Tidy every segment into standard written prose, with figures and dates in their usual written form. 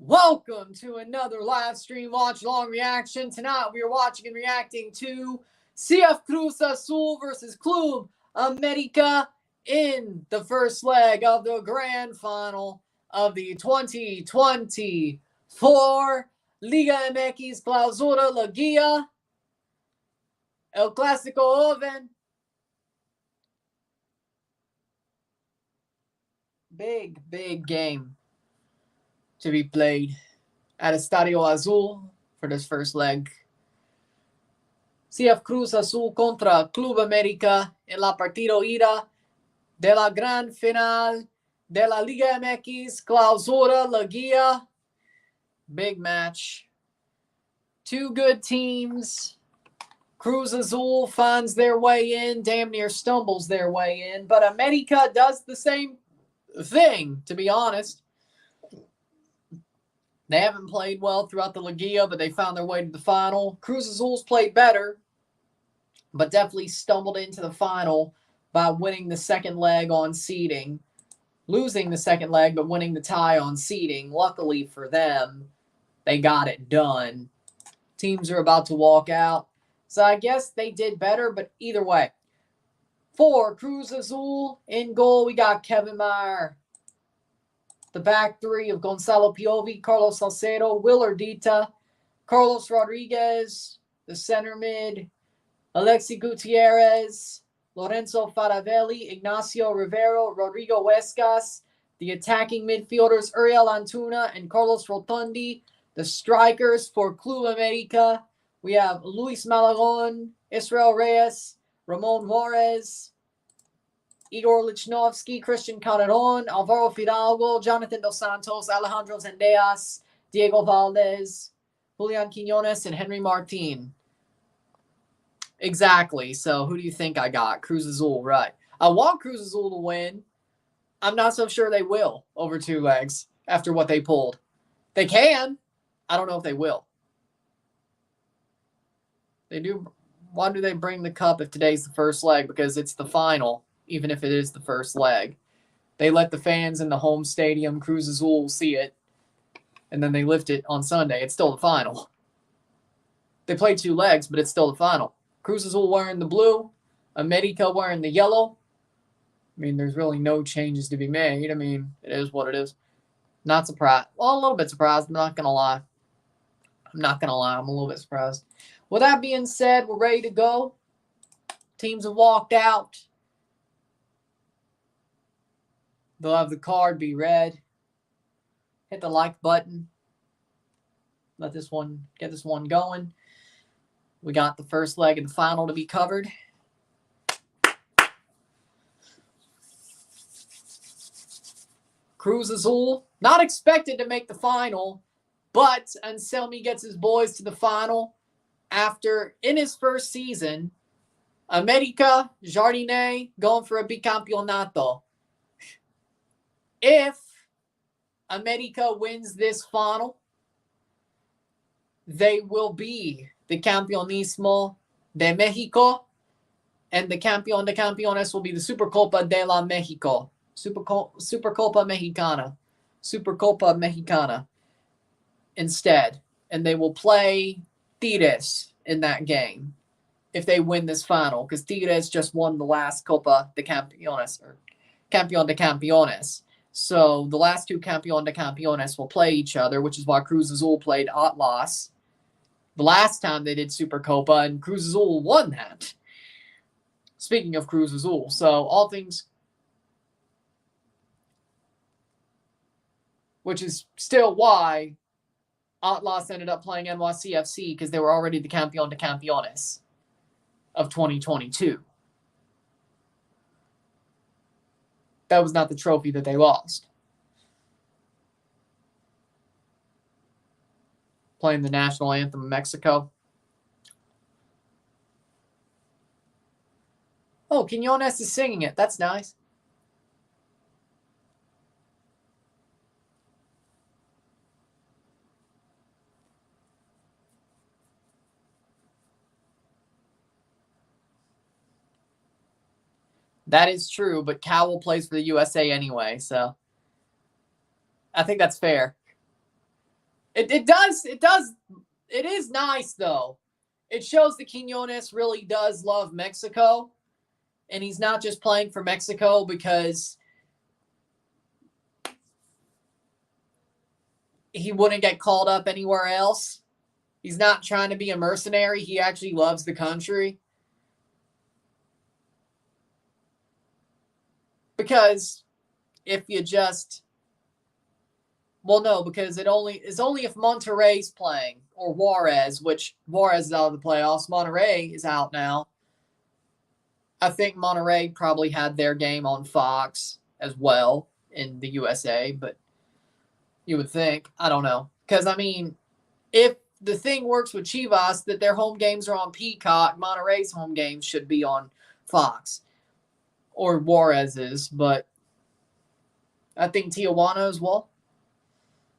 Welcome to another live stream watch along reaction. Tonight we are watching and reacting to CF Cruz Azul versus Club América in the first leg of the grand final of the 2024 Liga MX Clausura Liguilla. El Clásico Joven. Big game to be played at Estadio Azul for this first leg. CF Cruz Azul contra Club América en la partido ida de la gran final de la Liga MX Clausura Liguilla. Big match. Two good teams. Cruz Azul finds their way in, damn near stumbles their way in, but América does the same thing, to be honest. They haven't played well throughout the Liguilla, but they found their way to the final. Cruz Azul's played better, but definitely stumbled into the final by winning the second leg on seeding. Losing the second leg, but winning the tie on seeding. Luckily for them, they got it done. Teams are about to walk out. So I guess they did better, but either way. For Cruz Azul, in goal, we got Kevin Meyer. The back three of Gonzalo Piovi, Carlos Salcedo, Will Ardita, Carlos Rodriguez, the center mid, Alexi Gutierrez, Lorenzo Faravelli, Ignacio Rivero, Rodrigo Huescas, the attacking midfielders, Uriel Antuna and Carlos Rotundi, the strikers for Club América. We have Luis Malagon, Israel Reyes, Ramon Juarez, Igor Lichnowsky, Christian Calderon, Alvaro Fidalgo, Jonathan Dos Santos, Alejandro Zendejas, Diego Valdez, Julian Quinones, and Henry Martin. Exactly. So who do you think I got? Cruz Azul, right. I want Cruz Azul to win. I'm not so sure they will over two legs after what they pulled. They can. I don't know if they will. They do. Why do they bring the cup if today's the first leg? Because it's the final. Even if it is the first leg. They let the fans in the home stadium, Cruz Azul, see it, and then they lift it on Sunday. It's still the final. They played two legs, but it's still the final. Cruz Azul wearing the blue, América wearing the yellow. I mean, there's really no changes to be made. I mean, it is what it is. Not surprised. Well, a little bit surprised. I'm not going to lie. I'm a little bit surprised. With that being said, we're ready to go. Teams have walked out. They'll have the card be read. Hit the like button. Get this one going. We got the first leg of the final to be covered. Cruz Azul, not expected to make the final, but Anselmi gets his boys to the final after, in his first season, América, Jardinet going for a bicampeonato. If América wins this final, they will be the Campeonismo de México, and the Campeón de Campeones will be the Supercopa de la México. Supercopa Mexicana instead. And they will play Tigres in that game if they win this final, because Tigres just won the last Copa de Campeones, or Campeón de Campeones. So the last two Campeón de Campeones will play each other, which is why Cruz Azul played Atlas the last time they did Supercopa, and Cruz Azul won that. Speaking of Cruz Azul, so all things, which is still why Atlas ended up playing NYCFC, because they were already the Campeón de Campeones of 2022. That was not the trophy that they lost. Playing the national anthem of Mexico. Oh, Quinones is singing it. That's nice. That is true, but Cowell plays for the USA anyway, so I think that's fair. It does. It is nice, though. It shows that Quinones really does love Mexico. And he's not just playing for Mexico because he wouldn't get called up anywhere else. He's not trying to be a mercenary. He actually loves the country. Because if you just... Well, no, because it's only if Monterrey's playing, or Juarez, which Juarez is out of the playoffs. Monterrey is out now. I think Monterrey probably had their game on Fox as well in the USA, but you would think. I don't know. Because, I mean, if the thing works with Chivas that their home games are on Peacock, Monterrey's home games should be on Fox. Or Juarez's, but I think Tijuana as well.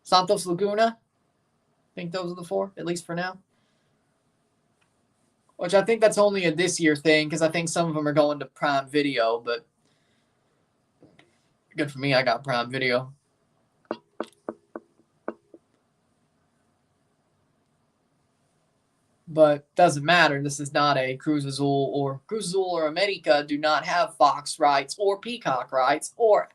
Santos Laguna. I think those are the four, at least for now. Which I think that's only a this year thing, because I think some of them are going to Prime Video, but good for me, I got Prime Video. But doesn't matter. This is not a Cruz Azul or América do not have Fox rights or Peacock rights or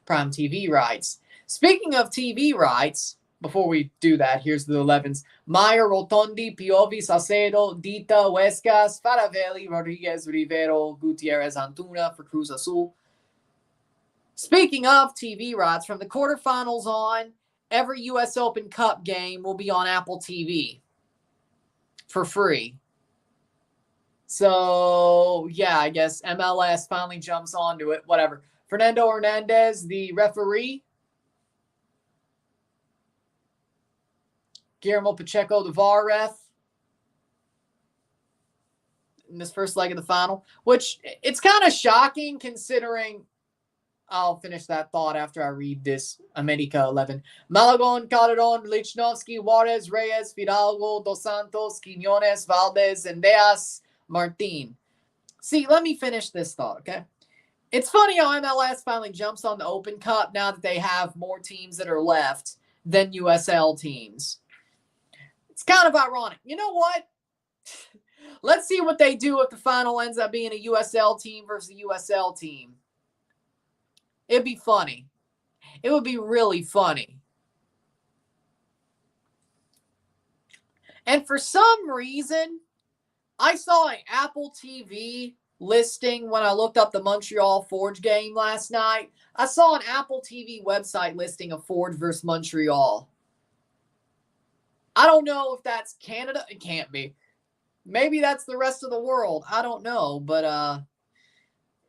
Prime TV rights. Speaking of TV rights, before we do that, here's the 11s. Meyer, Rotondi, Piovi, Salcedo, Dita, Huescas, Faravelli, Rodriguez, Rivero, Gutierrez, Antuna for Cruz Azul. Speaking of TV rights, from the quarterfinals on, every U.S. Open Cup game will be on Apple TV for free. So, yeah, I guess MLS finally jumps onto it. Whatever. Fernando Hernandez, the referee. Guillermo Pacheco, the VAR ref, in this first leg of the final, which it's kind of shocking considering. I'll finish that thought after I read this. América 11. Malagon, Calderon, Lichnowsky, Juarez, Reyes, Fidalgo, Dos Santos, Quinones, Valdez, Endeas, Martin. See, let me finish this thought, okay? It's funny how MLS finally jumps on the Open Cup now that they have more teams that are left than USL teams. It's kind of ironic. You know what? Let's see what they do if the final ends up being a USL team versus a USL team. It'd be funny. It would be really funny. And for some reason, I saw an Apple TV listing when I looked up the Montreal Forge game last night. I saw an Apple TV website listing of Forge versus Montreal. I don't know if that's Canada. It can't be. Maybe that's the rest of the world. I don't know. But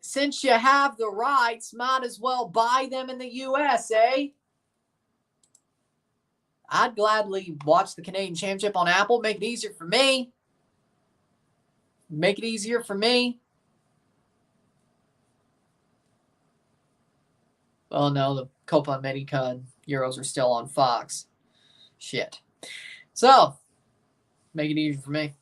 since you have the rights, might as well buy them in the US, eh? I'd gladly watch the Canadian Championship on Apple. Make it easier for me. Make it easier for me. Well, no, the Copa America and Euros are still on Fox. Shit. So, make it easier for me.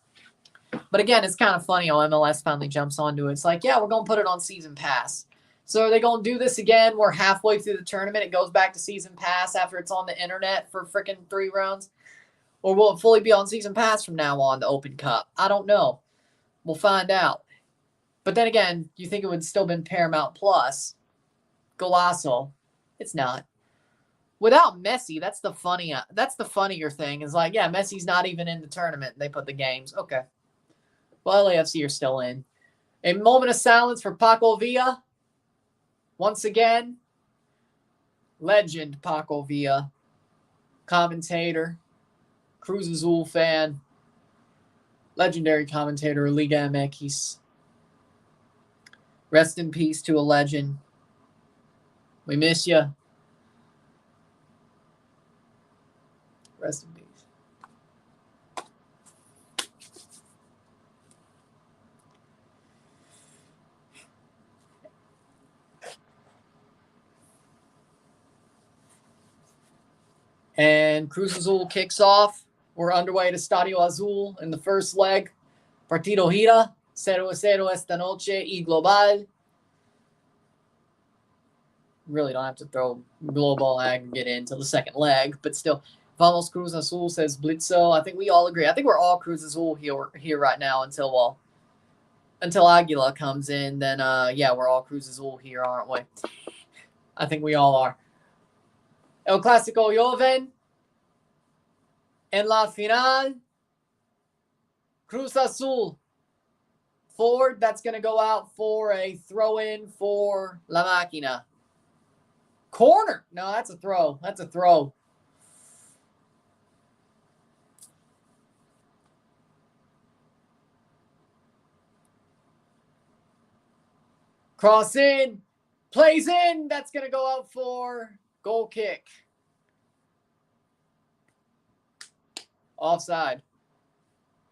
But again, it's kind of funny how MLS finally jumps onto it. It's like, yeah, we're going to put it on Season Pass. So are they going to do this again? We're halfway through the tournament. It goes back to Season Pass after it's on the internet for freaking 3 rounds. Or will it fully be on Season Pass from now on, the Open Cup? I don't know. We'll find out. But then again, you think it would still been Paramount Plus. Golazo. It's not. Without Messi, that's the funnier thing. Is like, yeah, Messi's not even in the tournament. They put the games. Okay. Well, LAFC are still in. A moment of silence for Paco Villa. Once again, legend Paco Villa. Commentator. Cruz Azul fan. Legendary commentator, Liga MX. Rest in peace to a legend. We miss you. Rest in peace. And Cruz Azul kicks off. We're underway to Estadio Azul in the first leg. Partido gira. 0-0 esta noche y global. Really don't have to throw global aggregate into the second leg, but still. Vamos Cruz Azul, says Blitzo. I think we all agree. I think we're all Cruz Azul here right now until Aguila comes in. Then, yeah, we're all Cruz Azul here, aren't we? I think we all are. El Clásico Joven. En la final. Cruz Azul. Ford, that's going to go out for a throw-in for La Máquina. Corner. No, that's a throw. That's a throw. Cross in. Plays in. That's going to go out for goal kick. Offside.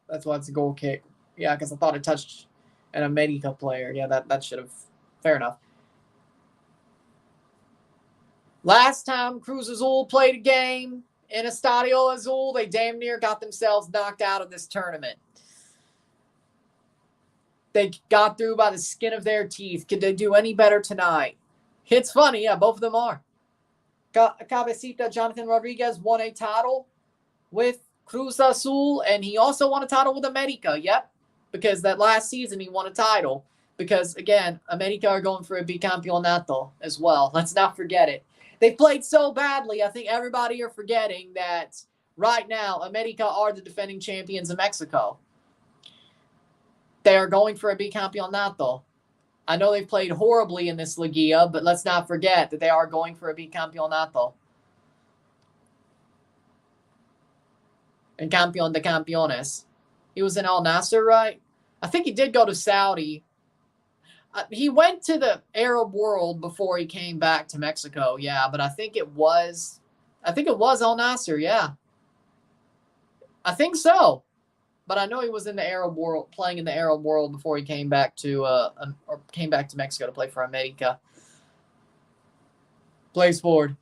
That's why it's a goal kick. Yeah, because I thought it touched an América player. Yeah, that should have. Fair enough. Last time Cruz Azul played a game in Estadio Azul, they damn near got themselves knocked out of this tournament. They got through by the skin of their teeth. Could they do any better tonight? It's funny. Yeah, both of them are. Cabecita Jonathan Rodriguez won a title with Cruz Azul, and he also won a title with América. Yep, because that last season he won a title. Because, again, América are going for a bicampeonato as well. Let's not forget it. They played so badly, I think everybody are forgetting that right now América are the defending champions of Mexico. They are going for a bicampeonato. I know they've played horribly in this Liguilla, but let's not forget that they are going for a bicampeonato. And campeón de campeones. He was in Al Nassr, right? I think he did go to Saudi. He went to the Arab world before he came back to Mexico, yeah, but I think it was Al Nassr, yeah. I think so. But I know he was in the Arab world, playing in the Arab world before he came back to Mexico to play for América. Plays forward.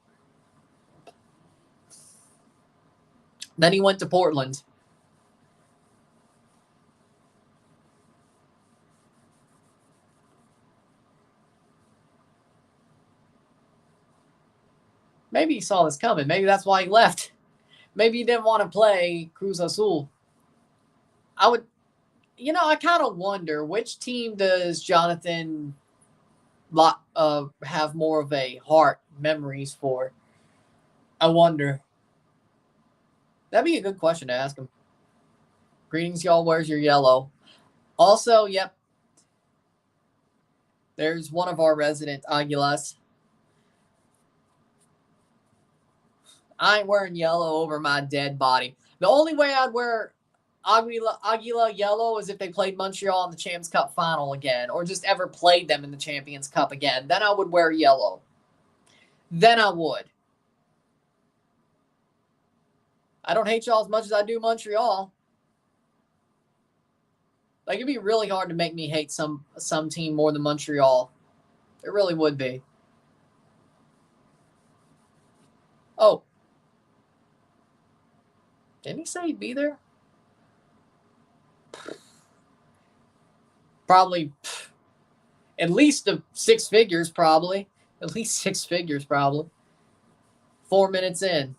Then he went to Portland. Maybe he saw this coming. Maybe that's why he left. Maybe he didn't want to play Cruz Azul. I kind of wonder which team does Jonathan have more of a heart memories for? I wonder. That'd be a good question to ask him. Greetings, y'all. Where's your yellow? Also, yep. There's one of our resident Aguilas. I ain't wearing yellow over my dead body. The only way I'd wear Aguila yellow is if they played Montreal in the Champions Cup final again, or just ever played them in the Champions Cup again. Then I would wear yellow. Then I would. I don't hate y'all as much as I do Montreal. Like, it'd be really hard to make me hate some team more than Montreal. It really would be. Oh. Didn't he say he'd be there? Probably at least 6 figures, probably. At least 6 figures, probably. 4 minutes in.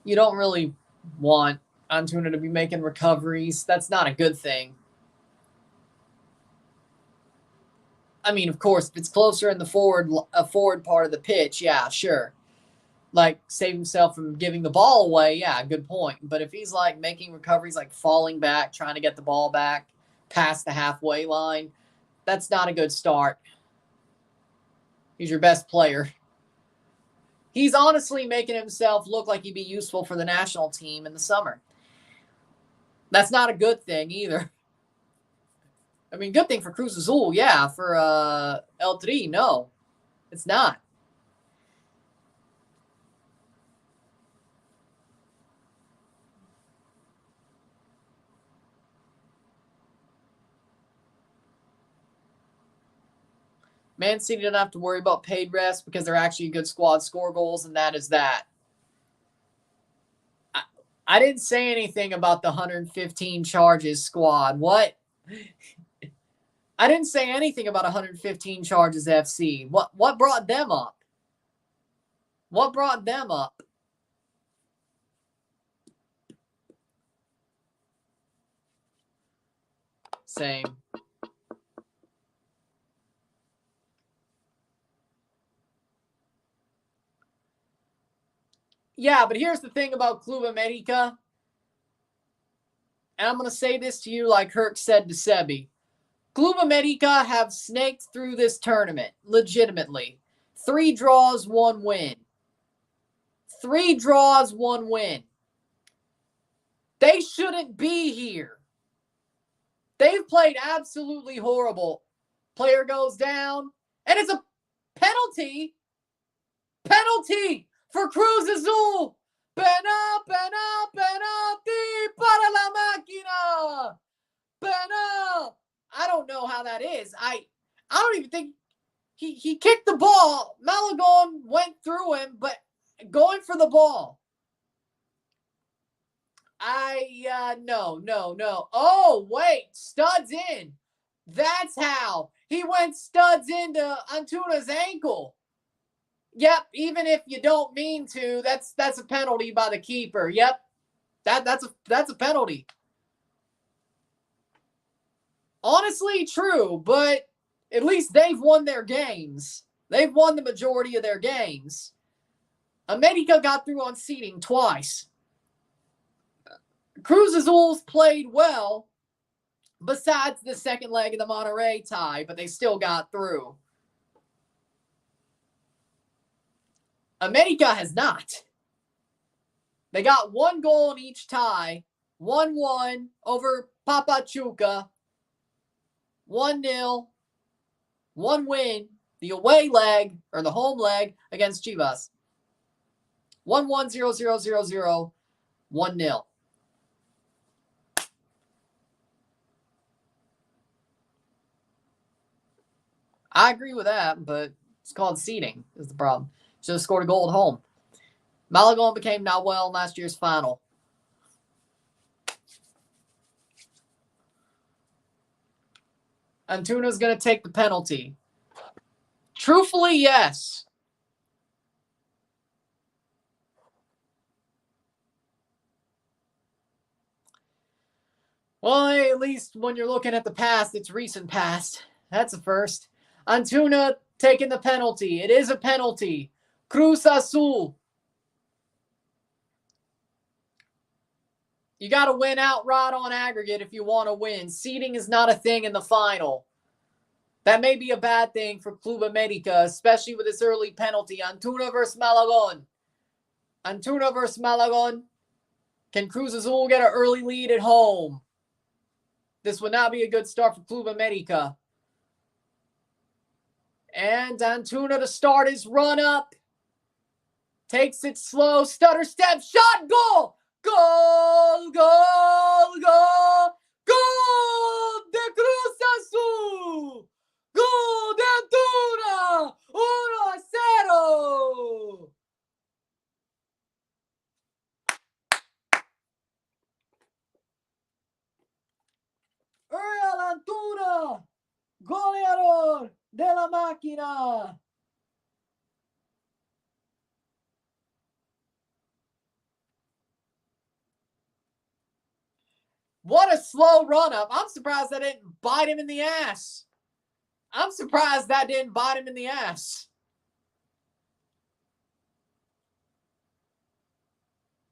You don't really want Antuna to be making recoveries. That's not a good thing. I mean, of course, if it's closer in the forward part of the pitch, yeah, sure. Like, save himself from giving the ball away, yeah, good point. But if he's, like, making recoveries, like falling back, trying to get the ball back past the halfway line, that's not a good start. He's your best player. He's honestly making himself look like he'd be useful for the national team in the summer. That's not a good thing either. I mean, good thing for Cruz Azul, yeah. For El Tri, no. It's not. Man City doesn't have to worry about paid rest because they're actually a good squad, score goals, and that is that. I didn't say anything about the 115 charges squad. What? I didn't say anything about 115 charges FC. What brought them up? What brought them up? Same. Yeah, but here's the thing about Club América. And I'm going to say this to you like Herc said to Sebi. Club América have snaked through this tournament, legitimately. 3 draws, 1 win. 3 draws, 1 win. They shouldn't be here. They've played absolutely horrible. Player goes down, and it's a penalty. Penalty for Cruz Azul. Penalty para la máquina. Penal. I don't know how that is. I don't even think he kicked the ball. Malagon went through him, but going for the ball. No. Oh, wait. Studs in. That's how. He went studs into Antuna's ankle. Yep, even if you don't mean to, that's a penalty by the keeper. Yep. That's a penalty. Honestly, true, but at least they've won their games. They've won the majority of their games. América got through on seeding twice. Cruz Azul's played well, besides the second leg of the Monterrey tie, but they still got through. América has not. They got 1 goal in each tie. 1-1 over Papachuca. 1-0. 1 win. The away leg, or the home leg, against Chivas. 1-1, 0-0, 0-0, 1-0. I agree with that, but it's called seeding is the problem. Should have scored a goal at home. Malagon became Nahuel in last year's final. Antuna's going to take the penalty. Truthfully, yes. Well, at least when you're looking at the past, it's recent past. That's a first. Antuna taking the penalty. It is a penalty. Cruz Azul. You got to win outright on aggregate if you want to win. Seeding is not a thing in the final. That may be a bad thing for Club América, especially with this early penalty. Antuna versus Malagon. Antuna versus Malagon. Can Cruz Azul get an early lead at home? This would not be a good start for Club América. And Antuna to start his run up. Takes it slow. Stutter step. Shot. Goal. Goal. Goal. Goal. Goal de Cruz Azul. Goal de Antuna. 1-0. Ariel Antuna. Goleador de la máquina. What a slow run up. I'm surprised that didn't bite him in the ass. I'm surprised that didn't bite him in the ass.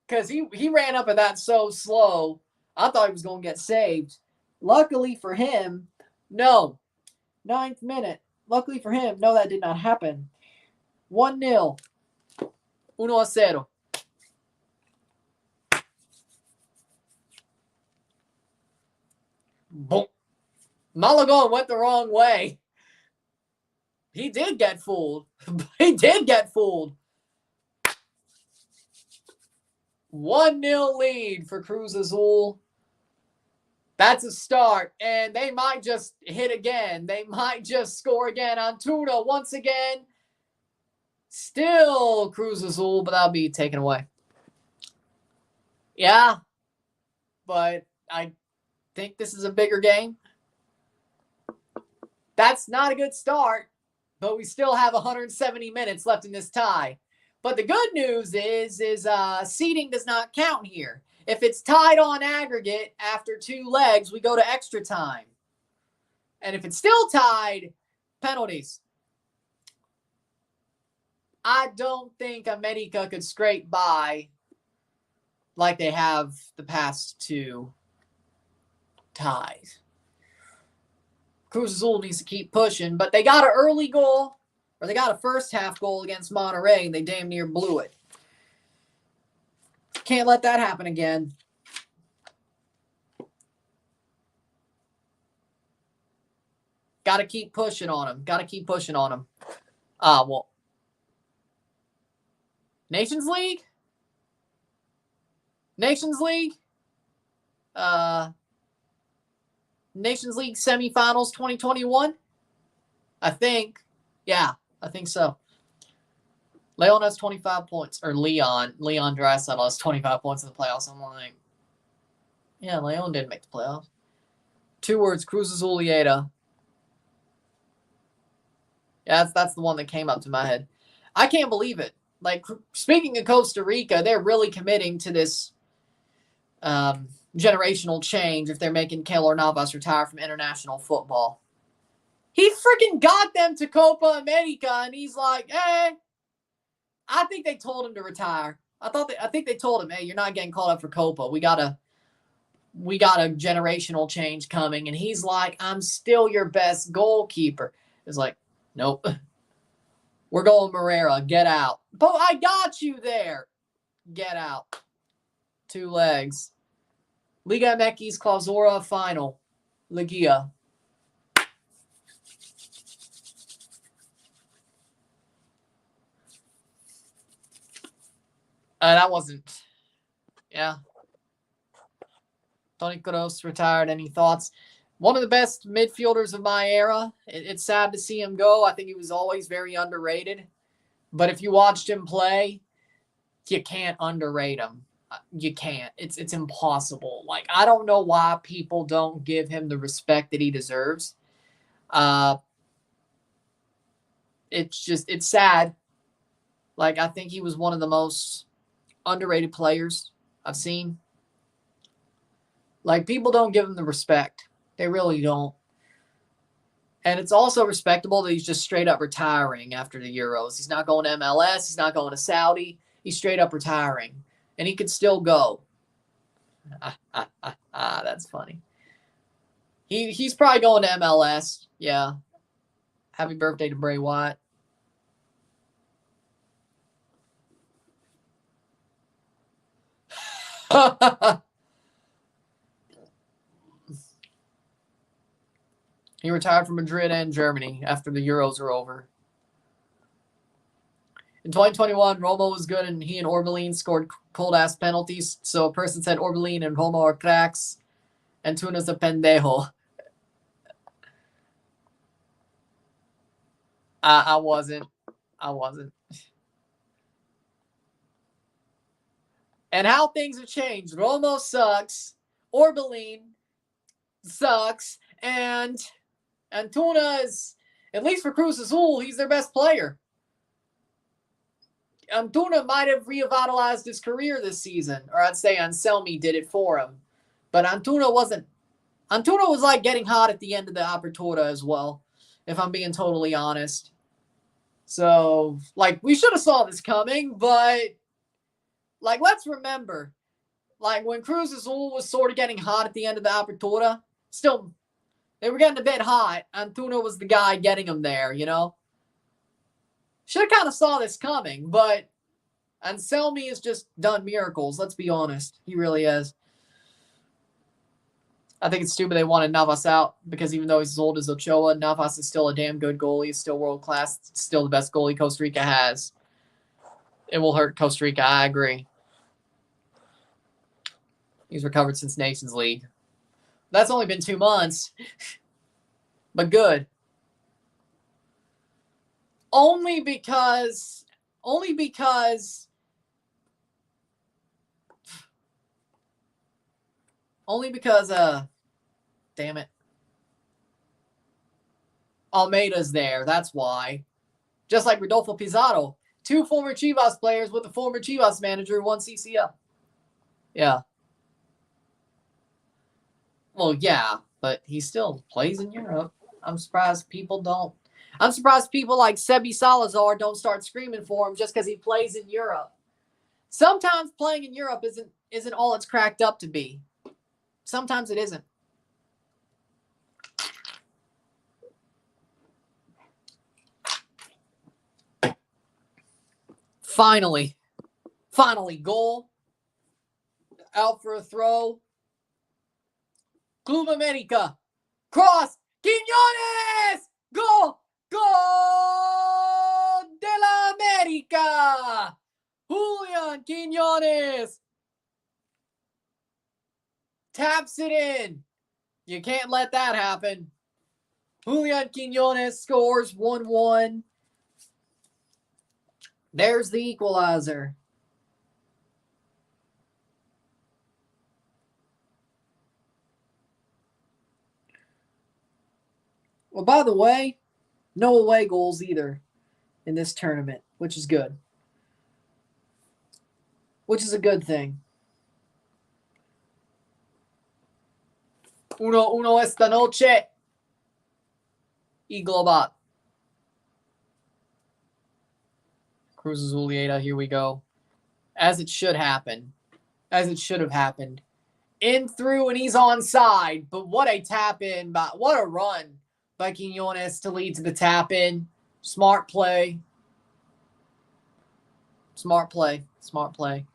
Because he ran up at that so slow. I thought he was going to get saved. Luckily for him, no. 9th minute. Luckily for him, no, that did not happen. 1-0. 1-0. Boom. Malagon went the wrong way. He did get fooled. He did get fooled. 1-0 lead for Cruz Azul. That's a start, and they might just hit again. They might just score again. Antuna once again. Still Cruz Azul, but that'll be taken away. Yeah, but I think this is a bigger game. That's not a good start, but we still have 170 minutes left in this tie. But the good news is seeding does not count here. If it's tied on aggregate after 2 legs, we go to extra time. And if it's still tied, penalties. I don't think América could scrape by like they have the past 2 ties. Cruz Azul needs to keep pushing, but they got an early goal, or they got a first half goal against Monterrey, and they damn near blew it. Can't let that happen again. Got to keep pushing on them. Well, Nations League? Nations League semifinals 2021? I think. Yeah, I think so. Leon has 25 points. Or Leon Draisaitl has 25 points in the playoffs. I'm like, yeah, Leon didn't make the playoffs. 2 words, Cruz Azul. Yeah, that's the one that came up to my head. I can't believe it. Like, speaking of Costa Rica, they're really committing to this generational change if they're making Keylor Navas retire from international football. He freaking got them to Copa America, and he's like, hey, I think they told him to retire. I think they told him, hey, you're not getting called up for Copa. We got a generational change coming. And he's like, I'm still your best goalkeeper. It's like, nope. We're going Moreira. Get out. But I got you there. Get out. 2 legs. Liga MX Clausura final. Liguilla. That wasn't. Yeah. Toni Kroos retired. Any thoughts? One of the best midfielders of my era. It's sad to see him go. I think he was always very underrated. But if you watched him play, you can't underrate him. You can't. It's impossible. Like, I don't know why people don't give him the respect that he deserves. It's sad. Like, I think he was one of the most underrated players I've seen. Like, people don't give him the respect. They really don't. And it's also respectable that he's just straight up retiring after the Euros. He's not going to MLS. He's not going to Saudi. He's straight up retiring. And he could still go. That's funny. He's probably going to MLS. Yeah. Happy birthday to Bray Wyatt. He retired from Madrid and Germany after the Euros are over. In 2021, Romo was good, and he and Orbelin scored cold-ass penalties. So a person said Orbelin and Romo are cracks, and Tuna's a pendejo. I wasn't. And how things have changed. Romo sucks. Orbelin sucks. And Antuna is, at least for Cruz Azul, he's their best player. Antuna might have revitalized his career this season. Or I'd say Anselmi did it for him. But Antuna wasn't. Antuna was like getting hot at the end of the Apertura as well, if I'm being totally honest. So, like, we should have saw this coming, but, like, let's remember, like, when Cruz Azul was sort of getting hot at the end of the Apertura, still, they were getting a bit hot. Antuna was the guy getting them there, you know? Should have kind of saw this coming, but Anselmi has just done miracles. Let's be honest. He really has. I think it's stupid they wanted Navas out because even though he's as old as Ochoa, Navas is still a damn good goalie. He's still world-class. Still the best goalie Costa Rica has. It will hurt Costa Rica. I agree. He's recovered since Nations League. That's only been 2 months. But good. Only because damn it. Almeida's there. That's why. Just like Rodolfo Pizarro. 2 former Chivas players with a former Chivas manager who won CCL. Yeah. Well, yeah, but he still plays in Europe. I'm surprised people like Sebi Salazar don't start screaming for him just because he plays in Europe. Sometimes playing in Europe isn't all it's cracked up to be. Sometimes it isn't. Finally, goal. Out for a throw. Club América. Cross. Quiñones! Goal! Goal de la América! Julian Quiñones taps it in. You can't let that happen. Julian Quiñones scores 1-1. There's the equalizer. Well, by the way, no away goals either in this tournament, which is good. Which is a good thing. Uno esta noche. Y global. Cruz Azul, here we go. As it should happen. As it should have happened. In through and he's onside. But what a tap in. What a run by Quiñones to lead to the tap in. Smart play. Smart play. Smart play.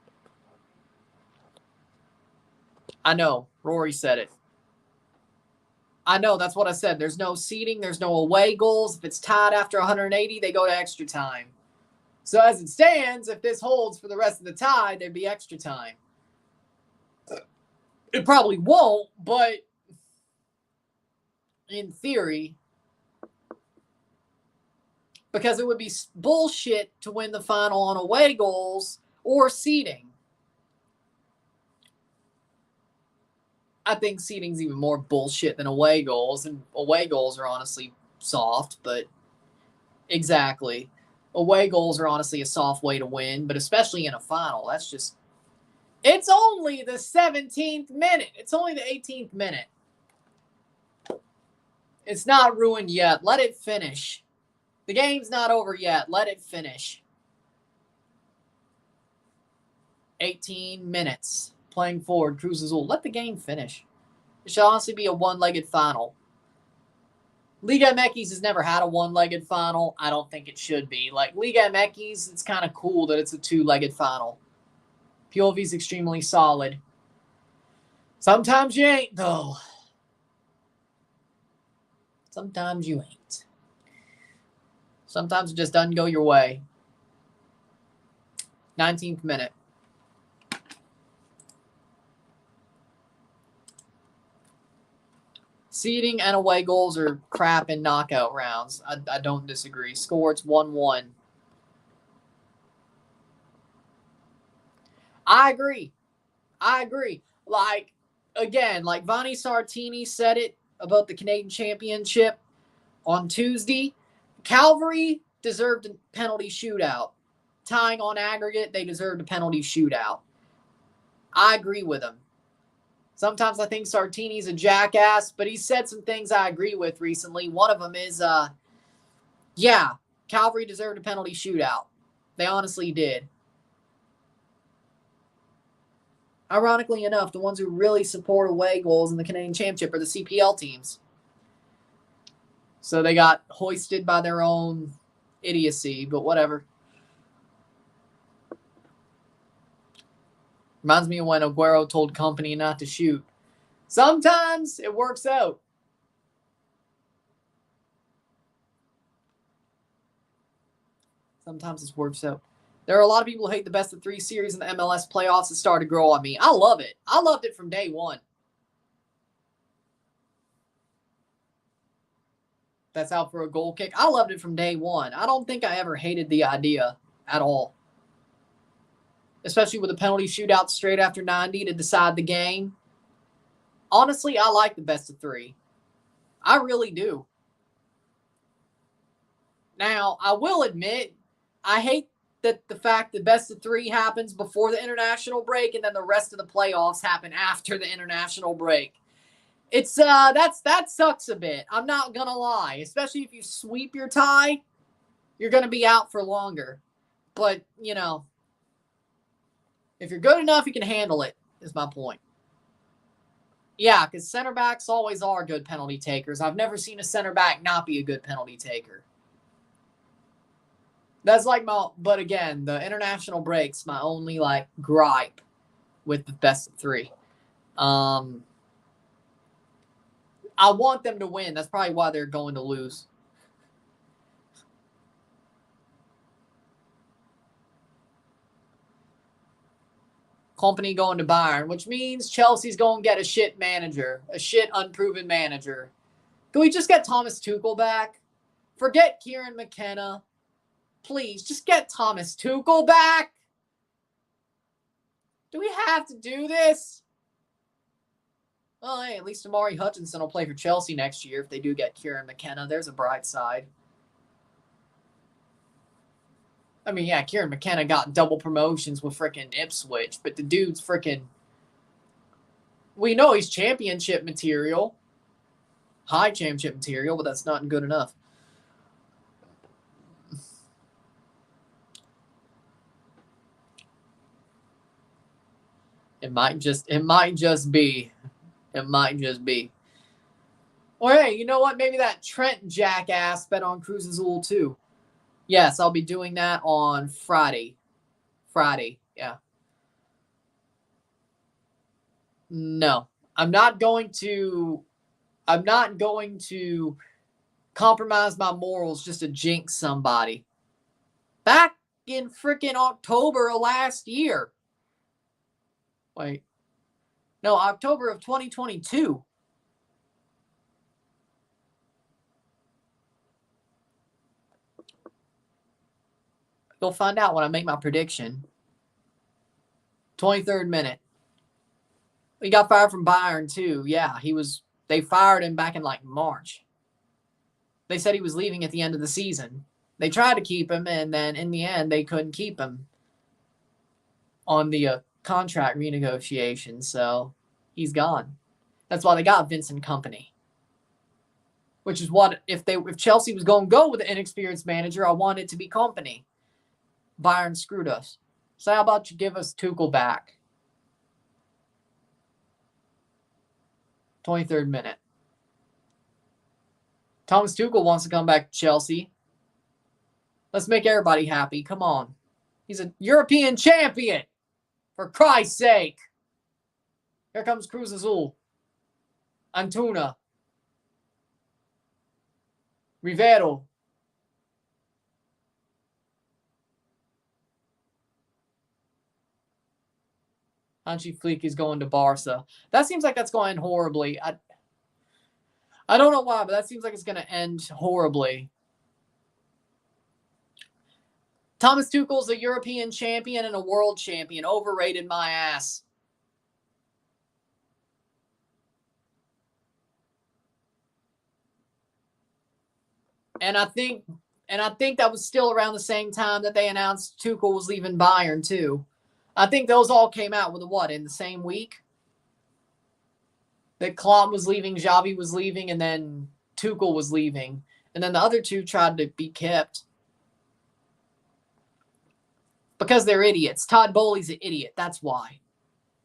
I know. Rory said it. I know. That's what I said. There's no seeding. There's no away goals. If it's tied after 180, they go to extra time. So as it stands, if this holds for the rest of the tie, there'd be extra time. It probably won't, but in theory, because it would be bullshit to win the final on away goals or seeding. I think seeding's even more bullshit than away goals, and away goals are honestly soft, but exactly. Away goals are honestly a soft way to win, but especially in a final, that's just... It's only the 17th minute. It's only the 18th minute. It's not ruined yet. Let it finish. The game's not over yet. Let it finish. 18 minutes. Playing forward, Cruz Azul. Let the game finish. It should honestly be a one-legged final. Liga MX has never had a one-legged final. I don't think it should be. Like, Liga MX, it's kind of cool that it's a two-legged final. POV's extremely solid. Sometimes you ain't, though. Sometimes you ain't. Sometimes it just doesn't go your way. 19th minute. Seeding and away goals are crap in knockout rounds. I don't disagree. Score, it's 1-1. I agree. Like, again, like Vanni Sartini said it about the Canadian Championship on Tuesday. Calvary deserved a penalty shootout. Tying on aggregate, they deserved a penalty shootout. I agree with him. Sometimes I think Sartini's a jackass, but he said some things I agree with recently. One of them is, Calvary deserved a penalty shootout. They honestly did. Ironically enough, the ones who really support away goals in the Canadian Championship are the CPL teams. So they got hoisted by their own idiocy, but whatever. Reminds me of when Aguero told Company not to shoot. Sometimes it works out. Sometimes it works out. There are a lot of people who hate the best of 3 series in the MLS playoffs that started to grow on me. I love it. I loved it from day one. That's out for a goal kick. I loved it from day one. I don't think I ever hated the idea at all. Especially with a penalty shootout straight after 90 to decide the game. Honestly, I like the best of 3. I really do. Now, I will admit, I hate that the fact that best of 3 happens before the international break and then the rest of the playoffs happen after the international break. It's that sucks a bit. I'm not gonna lie. Especially if you sweep your tie, you're gonna be out for longer. But, you know, if you're good enough, you can handle it, is my point. Yeah, because center backs always are good penalty takers. I've never seen a center back not be a good penalty taker. That's like but again, the international break's my only like gripe with the best of 3. I want them to win. That's probably why they're going to lose. Company going to Bayern, which means Chelsea's going to get a shit manager, a shit unproven manager. Can we just get Thomas Tuchel back? Forget Kieran McKenna. Please, just get Thomas Tuchel back. Do we have to do this? Well, hey, at least Amari Hutchinson will play for Chelsea next year if they do get Kieran McKenna. There's a bright side. I mean, yeah, Kieran McKenna got double promotions with freaking Ipswich, but the dude's freaking... We know he's championship material. High championship material, but that's not good enough. It might just be. It might just be. Or hey, you know what? Maybe that Trent jackass bet on Cruz Azul too. Yes, I'll be doing that on Friday. Yeah. No, I'm not going to compromise my morals just to jinx somebody. Back in freaking October of last year. Wait. No, October of 2022. You'll find out when I make my prediction. 23rd minute. He got fired from Bayern too. Yeah, they fired him back in like March. They said he was leaving at the end of the season. They tried to keep him, and then in the end, they couldn't keep him on the contract renegotiation, so he's gone. That's why they got Vincent Kompany. Which is what, if Chelsea was going to go with an inexperienced manager, I want it to be Kompany. Bayern screwed us. So how about you give us Tuchel back? 23rd minute. Thomas Tuchel wants to come back to Chelsea. Let's make everybody happy. Come on. He's a European champion. For Christ's sake. Here comes Cruz Azul. Antuna. Rivero. Hansi Flick is going to Barca. That seems like that's going horribly. I don't know why, but that seems like it's going to end horribly. Thomas Tuchel's a European champion and a world champion. Overrated my ass. And I think that was still around the same time that they announced Tuchel was leaving Bayern too. I think those all came out with in the same week? That Klopp was leaving, Xavi was leaving, and then Tuchel was leaving. And then the other two tried to be kept. Because they're idiots. Todd Bowley's an idiot. That's why.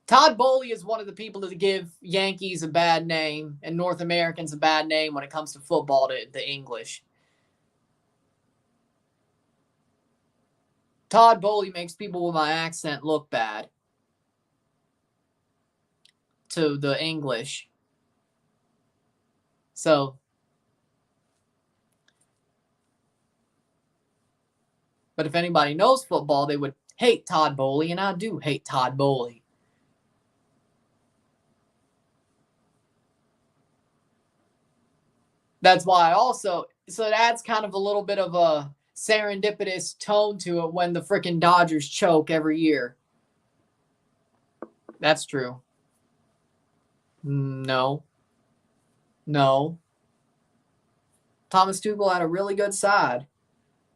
Todd Bowley is one of the people that give Yankees a bad name and North Americans a bad name when it comes to football to the English. Todd Bowley makes people with my accent look bad to the English. So, but if anybody knows football, they would hate Todd Bowley, and I do hate Todd Bowley. That's why so it adds kind of a little bit of a serendipitous tone to it when the freaking Dodgers choke every year. That's true. No. Thomas Tuchel had a really good side,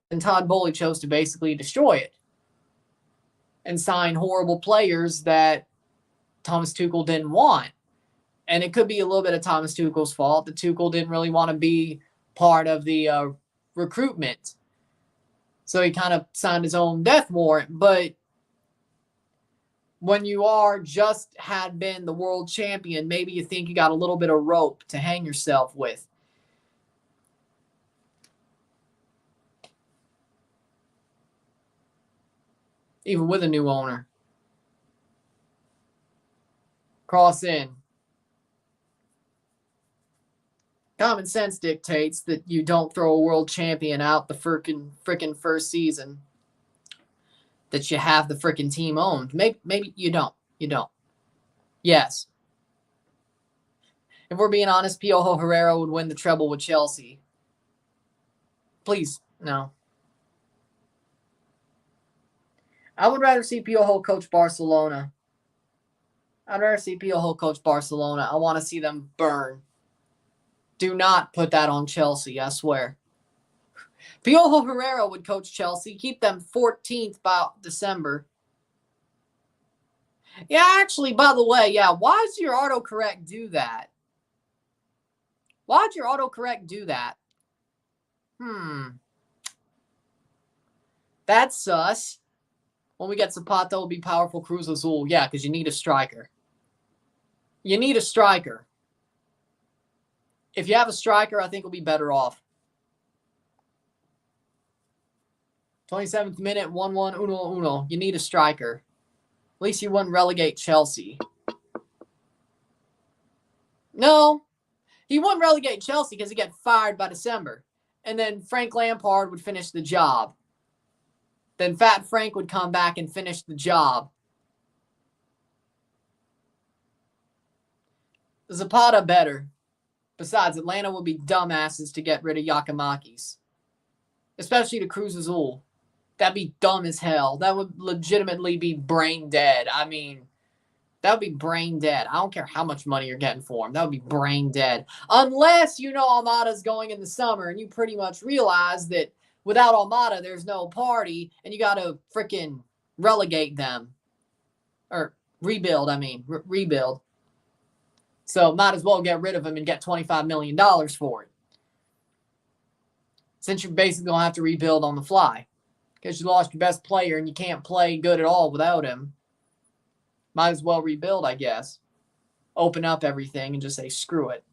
and Todd Bowley chose to basically destroy it. and sign horrible players that Thomas Tuchel didn't want. And it could be a little bit of Thomas Tuchel's fault that Tuchel didn't really want to be part of the recruitment. So he kind of signed his own death warrant. But when you had been the world champion, maybe you think you got a little bit of rope to hang yourself with. Even with a new owner. Cross in. Common sense dictates that you don't throw a world champion out the frickin' first season that you have the frickin' team owned. Maybe you don't. You don't. Yes. If we're being honest, Piojo Herrera would win the treble with Chelsea. Please, no. I would rather see Piojo coach Barcelona. I want to see them burn. Do not put that on Chelsea, I swear. Piojo Herrera would coach Chelsea, keep them 14th by December. Yeah, actually, by the way, why does your autocorrect do that? That's sus. When we get Zapata, it'll be powerful Cruz Azul. Yeah, because you need a striker. If you have a striker, I think we'll be better off. 27th minute, 1-1, 1-1. You need a striker. At least you wouldn't relegate Chelsea. No, he wouldn't relegate Chelsea because he'd get fired by December. And then Frank Lampard would finish the job. Then Fat Frank would come back and finish the job. Zapata better. Besides, Atlanta would be dumbasses to get rid of Giakoumakis. Especially to Cruz Azul. That'd be dumb as hell. That would legitimately be brain dead. I mean, that would be brain dead. I don't care how much money you're getting for him. That would be brain dead. Unless you know Almada's going in the summer and you pretty much realize that without Almada, there's no party and you got to freaking relegate them. Or rebuild, rebuild. So might as well get rid of him and get $25 million for it. Since you're basically going to have to rebuild on the fly. Because you lost your best player and you can't play good at all without him. Might as well rebuild, I guess. Open up everything and just say, screw it.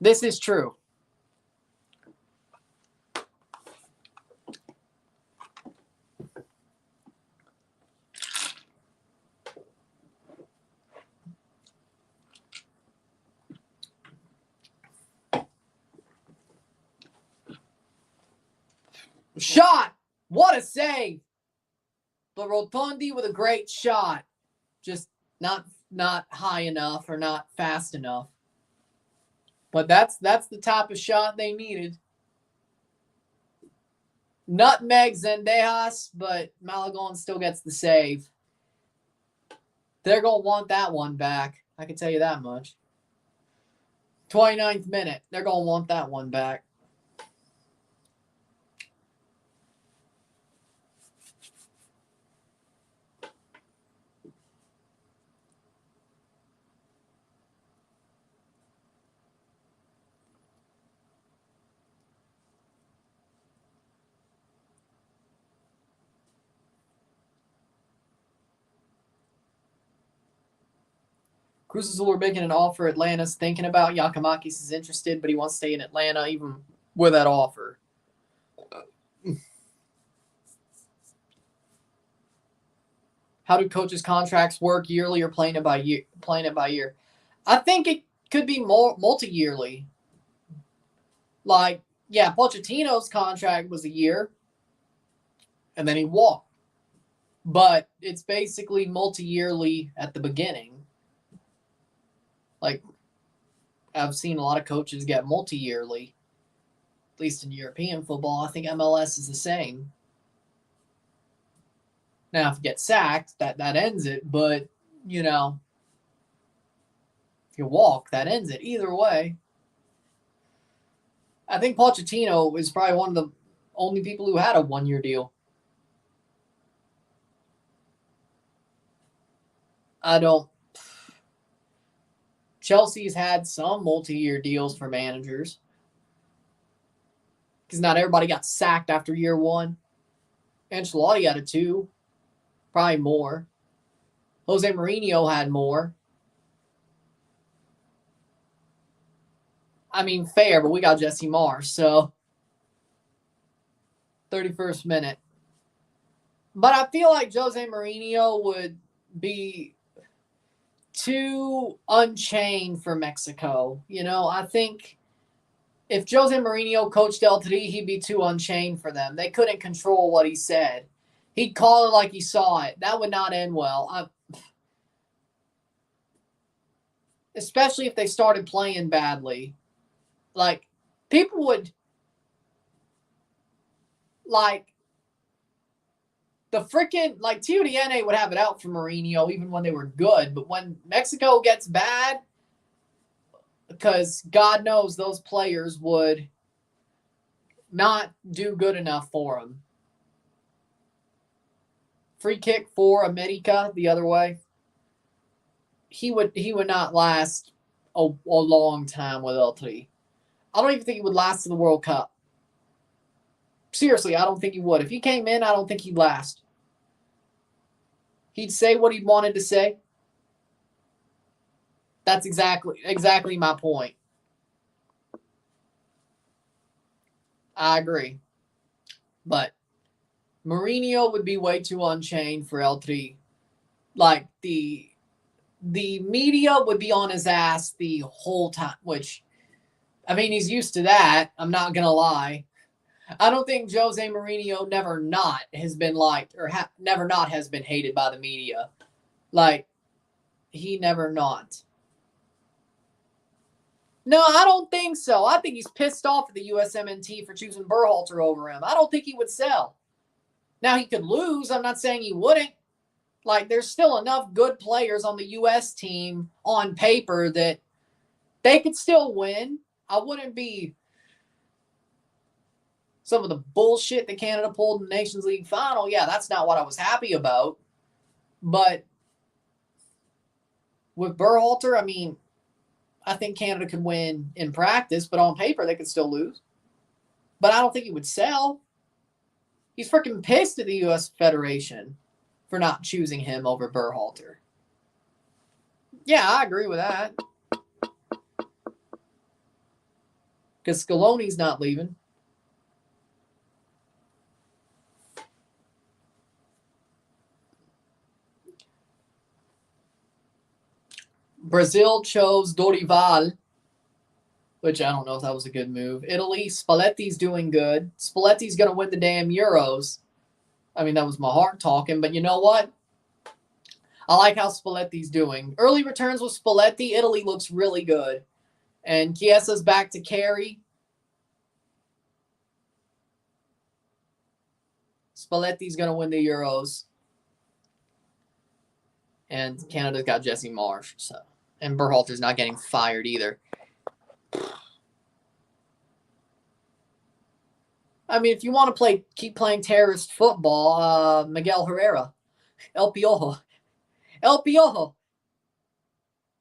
This is true. Shot! What a save! But Rotondi with a great shot. Just not high enough or not fast enough. But that's the type of shot they needed. Nutmeg Zendejas, but Malagon still gets the save. They're going to want that one back. I can tell you that much. 29th minute. They're going to want that one back. Cruz Azul are making an offer. Atlanta's thinking about. Giakoumakis is interested, but he wants to stay in Atlanta even with that offer. How do coaches' contracts work, yearly or playing it by year? I think it could be more multi-yearly. Like, yeah, Pochettino's contract was a year, and then he walked. But it's basically multi-yearly at the beginning. Like, I've seen a lot of coaches get multi-yearly, at least in European football. I think MLS is the same. Now, if you get sacked, that ends it. But, you know, if you walk, that ends it. Either way. I think Pochettino is probably one of the only people who had a one-year deal. I don't. Chelsea's had some multi-year deals for managers. Because not everybody got sacked after year one. Ancelotti had a 2. Probably more. Jose Mourinho had more. I mean, fair, but we got Jesse Marsh, so 31st minute. But I feel like Jose Mourinho would be too unchained for Mexico. You know, I think if Jose Mourinho coached El Tri, he'd be too unchained for them. They couldn't control what he said. He'd call it like he saw it. That would not end well. Especially if they started playing badly. Like, people would, like, the freaking, like, TUDN would have it out for Mourinho even when they were good. But when Mexico gets bad, because God knows those players would not do good enough for him. Free kick for América the other way. He would not last a long time with El Tri. I don't even think he would last to the World Cup. Seriously, I don't think he would. If he came in, I don't think he'd last. He'd say what he wanted to say. That's exactly my point. I agree. But Mourinho would be way too unchained for El Tri. Like, the media would be on his ass the whole time, which, I mean, he's used to that. I'm not going to lie. I don't think Jose Mourinho never not has been liked or never not has been hated by the media. Like, he never not. No, I don't think so. I think he's pissed off at the USMNT for choosing Berhalter over him. I don't think he would sell. Now, he could lose. I'm not saying he wouldn't. Like, there's still enough good players on the U.S. team on paper that they could still win. I wouldn't be some of the bullshit that Canada pulled in the Nations League final. Yeah, that's not what I was happy about. But with Berhalter, I mean, I think Canada could win in practice, but on paper, they could still lose. But I don't think he would sell. He's freaking pissed at the U.S. Federation for not choosing him over Berhalter. Yeah, I agree with that. Because Scaloni's not leaving. Brazil chose Dorival, which I don't know if that was a good move. Italy, Spalletti's doing good. Spalletti's going to win the damn Euros. I mean, that was my heart talking, but you know what? I like how Spalletti's doing. Early returns with Spalletti. Italy looks really good. And Chiesa's back to carry. Spalletti's going to win the Euros. And Canada's got Jesse Marsh. So, and Berhalter's not getting fired either. I mean, if you want to keep playing terrorist football, Miguel Herrera, El Piojo.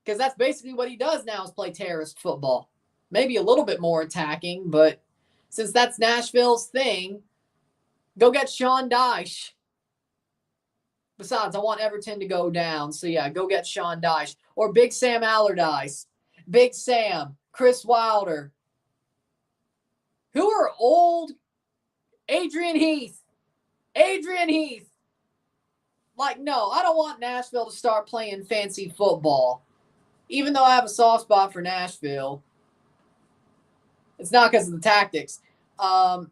Because that's basically what he does now is play terrorist football. Maybe a little bit more attacking, but since that's Nashville's thing, go get Sean Dyche. Besides, I want Everton to go down. So, yeah, go get Sean Dyche. Or Big Sam Allardyce. Big Sam. Chris Wilder. Who are old? Adrian Heath. Like, no, I don't want Nashville to start playing fancy football. Even though I have a soft spot for Nashville. It's not because of the tactics. No,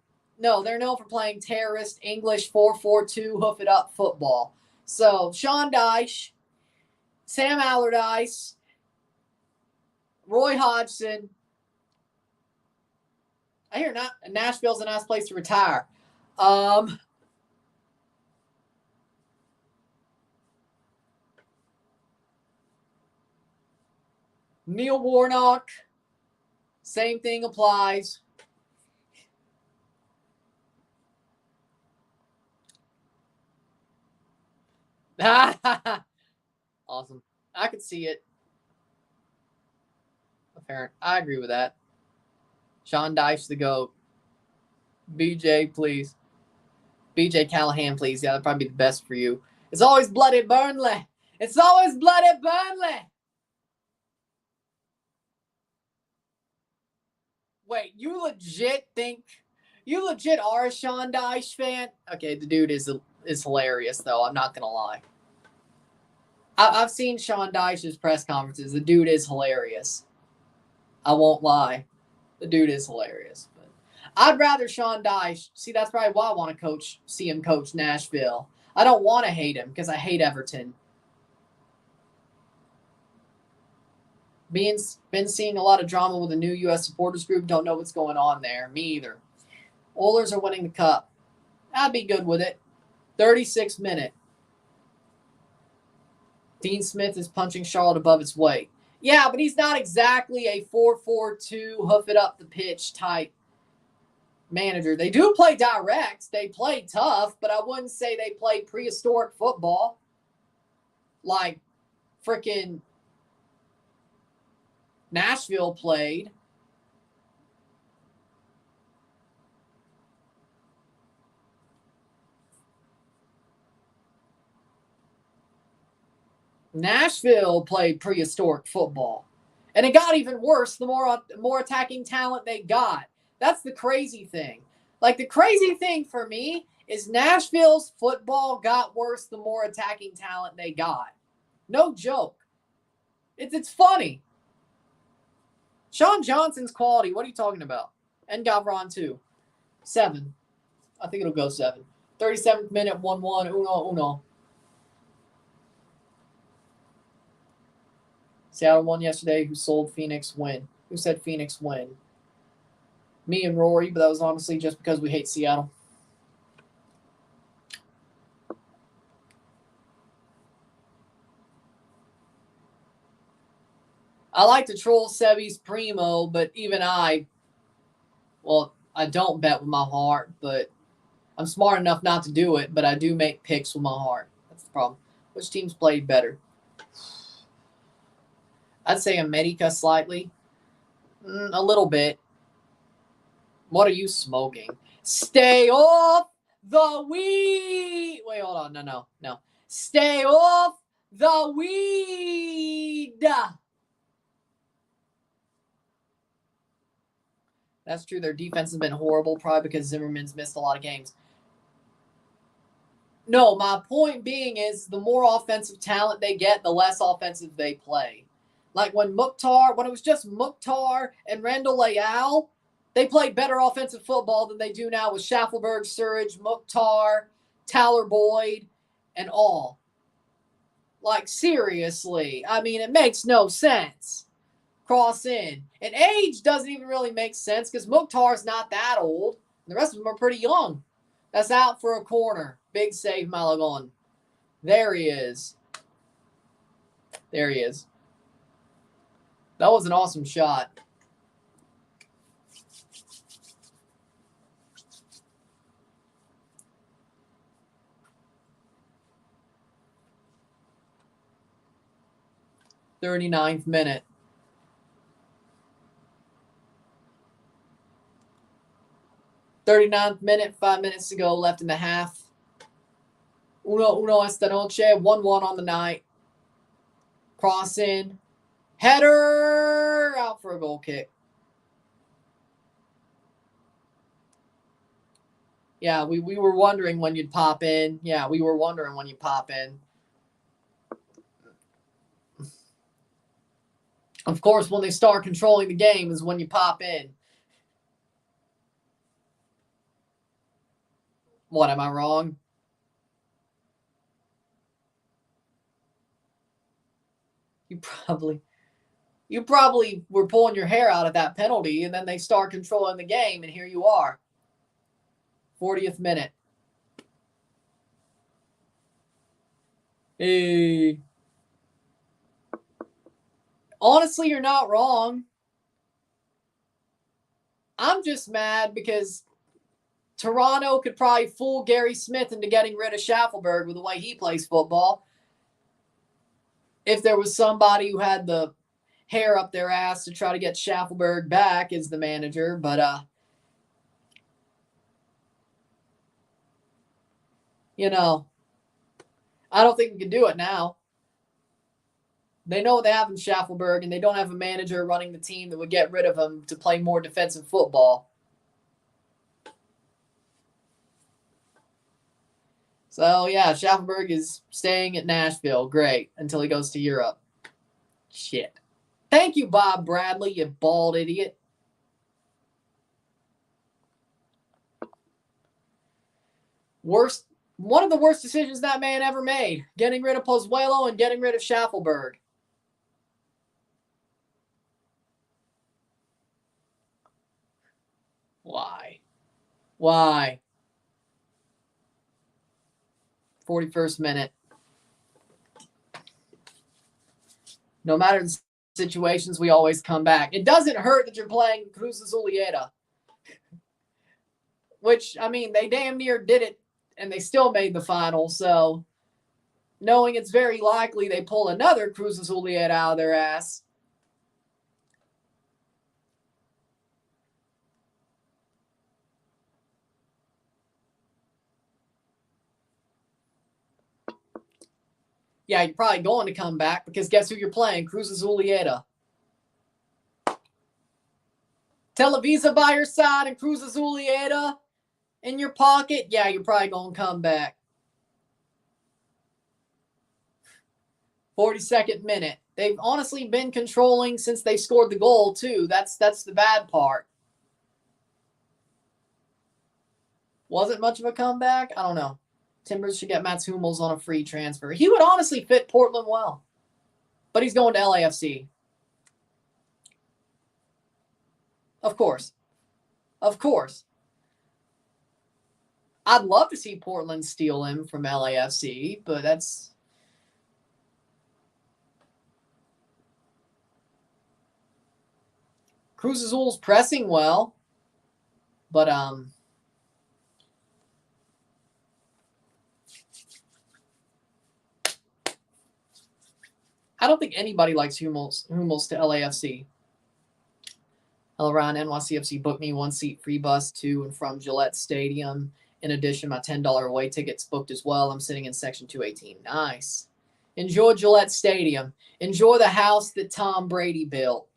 they're known for playing terrorist English 4-4-2 hoof it up football. So, Sean Dyche, Sam Allardyce, Roy Hodgson. I hear Nashville's a nice place to retire. Neil Warnock, same thing applies. Awesome. I could see it. Apparent. I agree with that. Sean Dyche the GOAT. BJ, please. BJ Callahan, please. Yeah, that'd probably be the best for you. It's always bloody Burnley. It's always bloody Burnley. Wait, you legit are a Sean Dyche fan? Okay, the dude is hilarious, though. I'm not going to lie. I've seen Sean Dyche's press conferences. The dude is hilarious. I won't lie. The dude is hilarious. But I'd rather Sean Dyche. See, that's probably why I want to see him coach Nashville. I don't want to hate him because I hate Everton. Been seeing a lot of drama with the new U.S. supporters group. Don't know what's going on there. Me either. Oilers are winning the cup. I'd be good with it. 36th minute. Dean Smith is punching Charlotte above its weight. Yeah, but he's not exactly a 4-4-2, hoof it up the pitch type manager. They do play direct. They play tough, but I wouldn't say they play prehistoric football like freaking Nashville played. Nashville played prehistoric football. And it got even worse the more attacking talent they got. That's the crazy thing. Like, the crazy thing for me is Nashville's football got worse the more attacking talent they got. No joke. It's funny. Sean Johnson's quality, what are you talking about? And Gavron, too. 7. I think it'll go 7. 37th minute, 1-1, uno. Seattle won yesterday. Who sold Phoenix win? Who said Phoenix win? Me and Rory, but that was honestly just because we hate Seattle. I like to troll Sebi's Primo, but even I don't bet with my heart, but I'm smart enough not to do it, but I do make picks with my heart. That's the problem. Which teams played better? I'd say América slightly. A little bit. What are you smoking? Stay off the weed. Wait, hold on. No. Stay off the weed. That's true. Their defense has been horrible, probably because Zimmerman's missed a lot of games. No, my point being is the more offensive talent they get, the less offensive they play. Like when it was just Mukhtar and Randall Leal, they played better offensive football than they do now with Schaffelberg, Surridge, Mukhtar, Tyler Boyd, and all. Like, seriously. I mean, it makes no sense. Cross in. And age doesn't even really make sense because Mukhtar's not that old. The rest of them are pretty young. That's out for a corner. Big save, Malagon. There he is. That was an awesome shot. "39th minute. "39th minute, 5 minutes to go, left in the half. Uno esta noche, 1-1 on the night. Cross in. Header! Out for a goal kick. Yeah, we were wondering when you'd pop in. Of course, when they start controlling the game is when you pop in. What, am I wrong? You probably were pulling your hair out of that penalty, and then they start controlling the game, and here you are. 40th minute. Hey. Honestly, you're not wrong. I'm just mad because Toronto could probably fool Gary Smith into getting rid of Schaffelberg with the way he plays football. if there was somebody who had the hair up their ass to try to get Schaffelberg back as the manager, but you know, I don't think we can do it now. They know what they have in Schaffelberg, and they don't have a manager running the team that would get rid of him to play more defensive football. So, yeah, Schaffelberg is staying at Nashville. Great. Until he goes to Europe. Shit. Thank you, Bob Bradley, you bald idiot. One of the worst decisions that man ever made. Getting rid of Pozuelo and getting rid of Schaffelberg. Why? Why? 41st minute. No matter the situations, we always come back. It doesn't hurt that you're playing Cruz Azul. Which, I mean, they damn near did it, and they still made the final. So, knowing it's very likely they pull another Cruz Azul out of their ass. Yeah, you're probably going to come back because guess who you're playing? Cruz Azul. Televisa by your side and Cruz Azul in your pocket. Yeah, you're probably going to come back. 42nd minute. They've honestly been controlling since they scored the goal, too. That's the bad part. Was it much of a comeback? I don't know. Timbers should get Mats Hummels on a free transfer. He would honestly fit Portland well. But he's going to LAFC. Of course. Of course. I'd love to see Portland steal him from LAFC, but that's... Cruz Azul's pressing well, but I don't think anybody likes Hummels to LAFC. Hello, Ryan. NYCFC booked me 1 seat free bus to and from Gillette Stadium. In addition, my $10 away tickets booked as well. I'm sitting in section 218. Nice. Enjoy Gillette Stadium. Enjoy the house that Tom Brady built.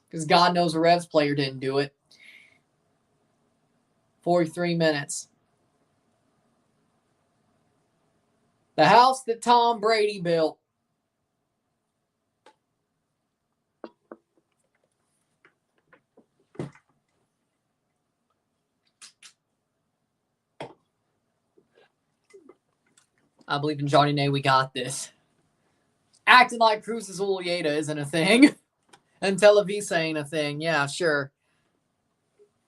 Because God knows a Revs player didn't do it. 43 minutes. The house that Tom Brady built. I believe in Johnny Nay, we got this. Acting like Cruz Azul isn't a thing. And Televisa ain't a thing. Yeah, sure.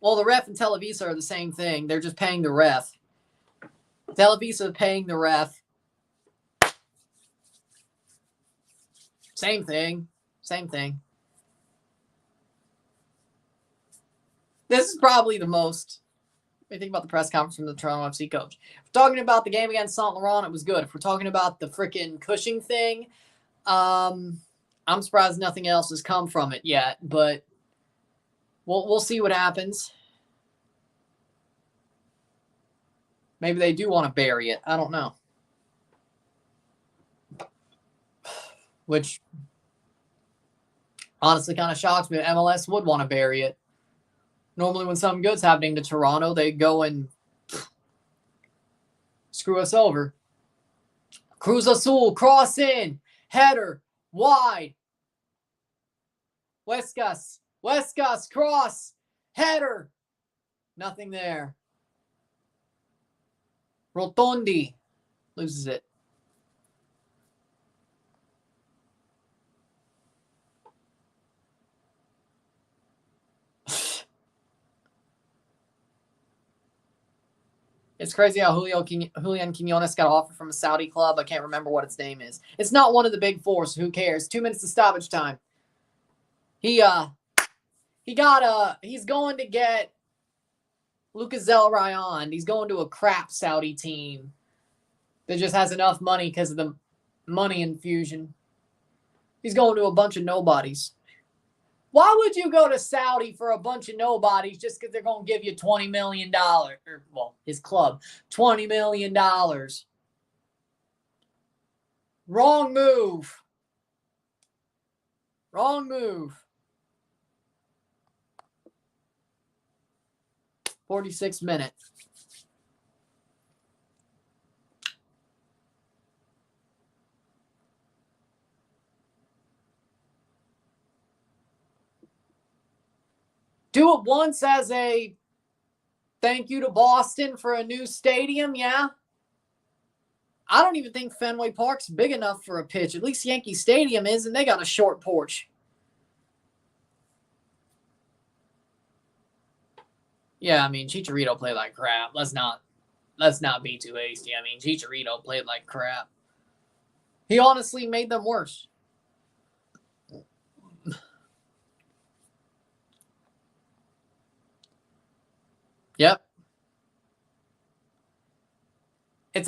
Well, the ref and Televisa are the same thing. They're just paying the ref. Televisa is paying the ref. Same thing. Same thing. This is probably the most... What do you think about the press conference from the Toronto FC coach? If we're talking about the game against Saint Laurent, it was good. If we're talking about the freaking Cushing thing, I'm surprised nothing else has come from it yet, but we'll see what happens. Maybe they do want to bury it. I don't know. Which honestly kind of shocks me. MLS would want to bury it. Normally when something good's happening to Toronto, they go and screw us over. Cruz Azul, cross in, header, wide. Huescas, cross, header. Nothing there. Rotondi loses it. It's crazy how Julian Quinones got offered from a Saudi club. I can't remember what its name is. It's not one of the big four, so who cares? 2 minutes to stoppage time. He's going to get Lucas Zelryan. He's going to a crap Saudi team. that just has enough money because of the money infusion. He's going to a bunch of nobodies. Why would you go to Saudi for a bunch of nobodies just because they're going to give you $20 million? Or, well, his club, $20 million. Wrong move. Wrong move. 46 minutes. Do it once as a thank you to Boston for a new stadium, yeah. I don't even think Fenway Park's big enough for a pitch. At least Yankee Stadium is, and they got a short porch. Yeah, I mean, Chicharito played like crap. Let's not be too hasty. I mean, Chicharito played like crap. He honestly made them worse. Yep. It's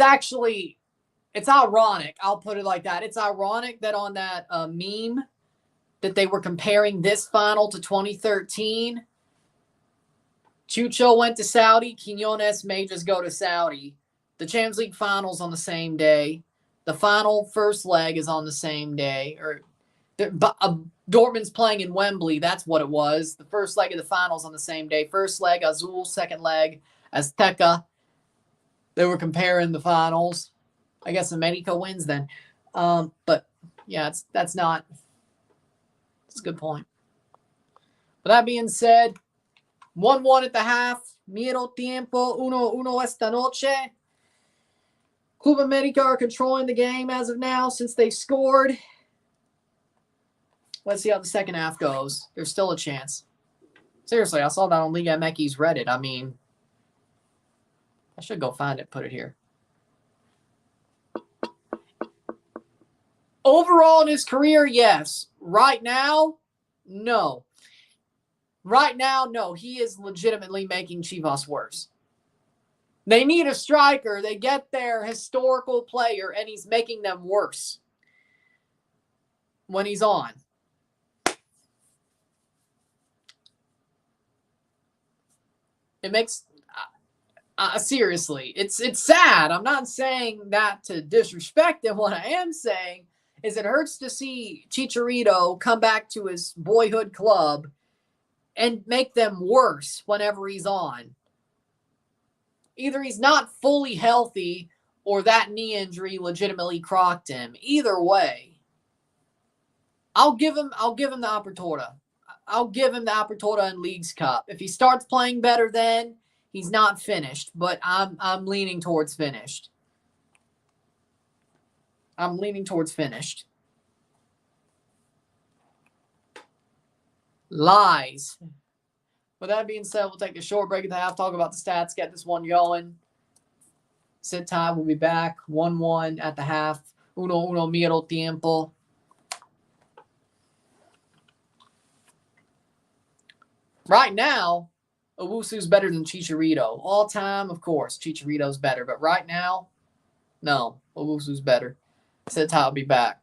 ironic. I'll put it like that. It's ironic that on that meme that they were comparing this final to 2013. Chucho went to Saudi. Quinones may just go to Saudi. The Champions League finals on the same day. The final first leg is on the same day. Dortmund's playing in Wembley. That's what it was. The first leg of the finals on the same day. First leg, Azul. Second leg, Azteca. They were comparing the finals. I guess América wins then. But, yeah, that's a good point. But that being said, 1-1 at the half. Miro tiempo. 1-1 esta noche. Club América are controlling the game as of now since they scored. Let's see how the second half goes. There's still a chance. Seriously, I saw that on Liga MX's Reddit. I mean, I should go find it, put it here. Overall in his career, yes. Right now, no. Right now, no. He is legitimately making Chivas worse. They need a striker. They get their historical player, and he's making them worse when he's on. It makes seriously, it's sad. I'm not saying that to disrespect him. What I am saying is it hurts to see Chicharito come back to his boyhood club and make them worse whenever he's on. Either he's not fully healthy or that knee injury legitimately crocked him. Either way, I'll give him the Apertura. I'll give him the Apertura and Leagues Cup. If he starts playing better then, he's not finished, but I'm leaning towards finished. Lies. With that being said, we'll take a short break at the half, talk about the stats, get this one going. Sit time, we'll be back. 1-1 at the half. 1-1 miro tiempo. Right now, Owusu's better than Chicharito. All time, of course, Chicharito's better. But right now, no, Owusu's better. Sit time, I'll be back.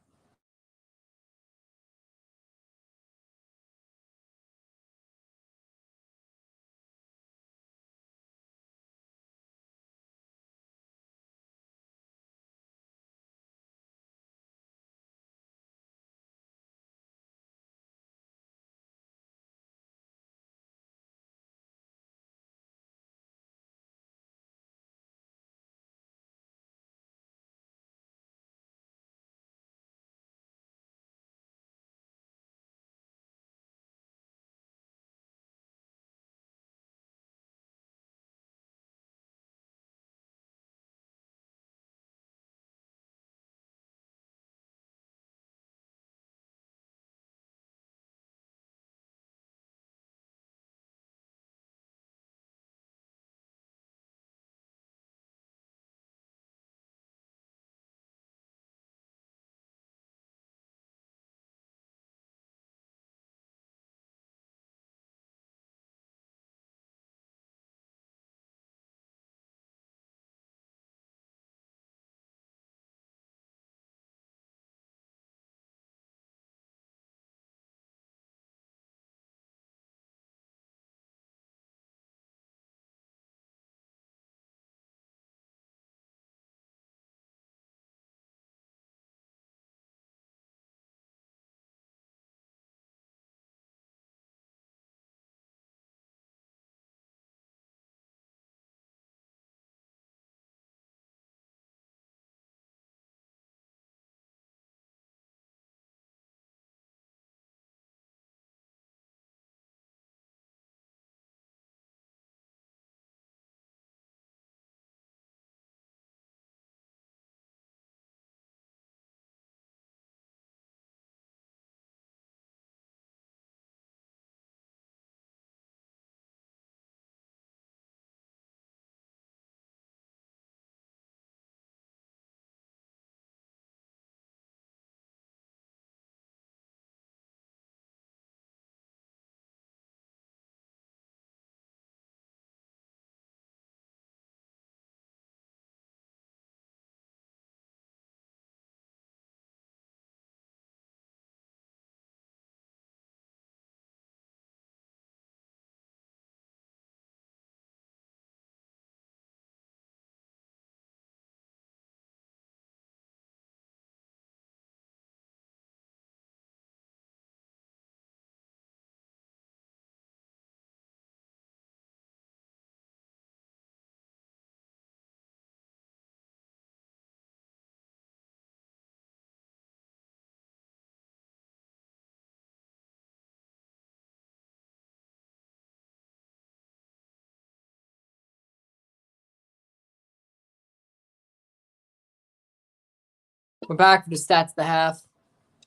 We're back for the stats at the half.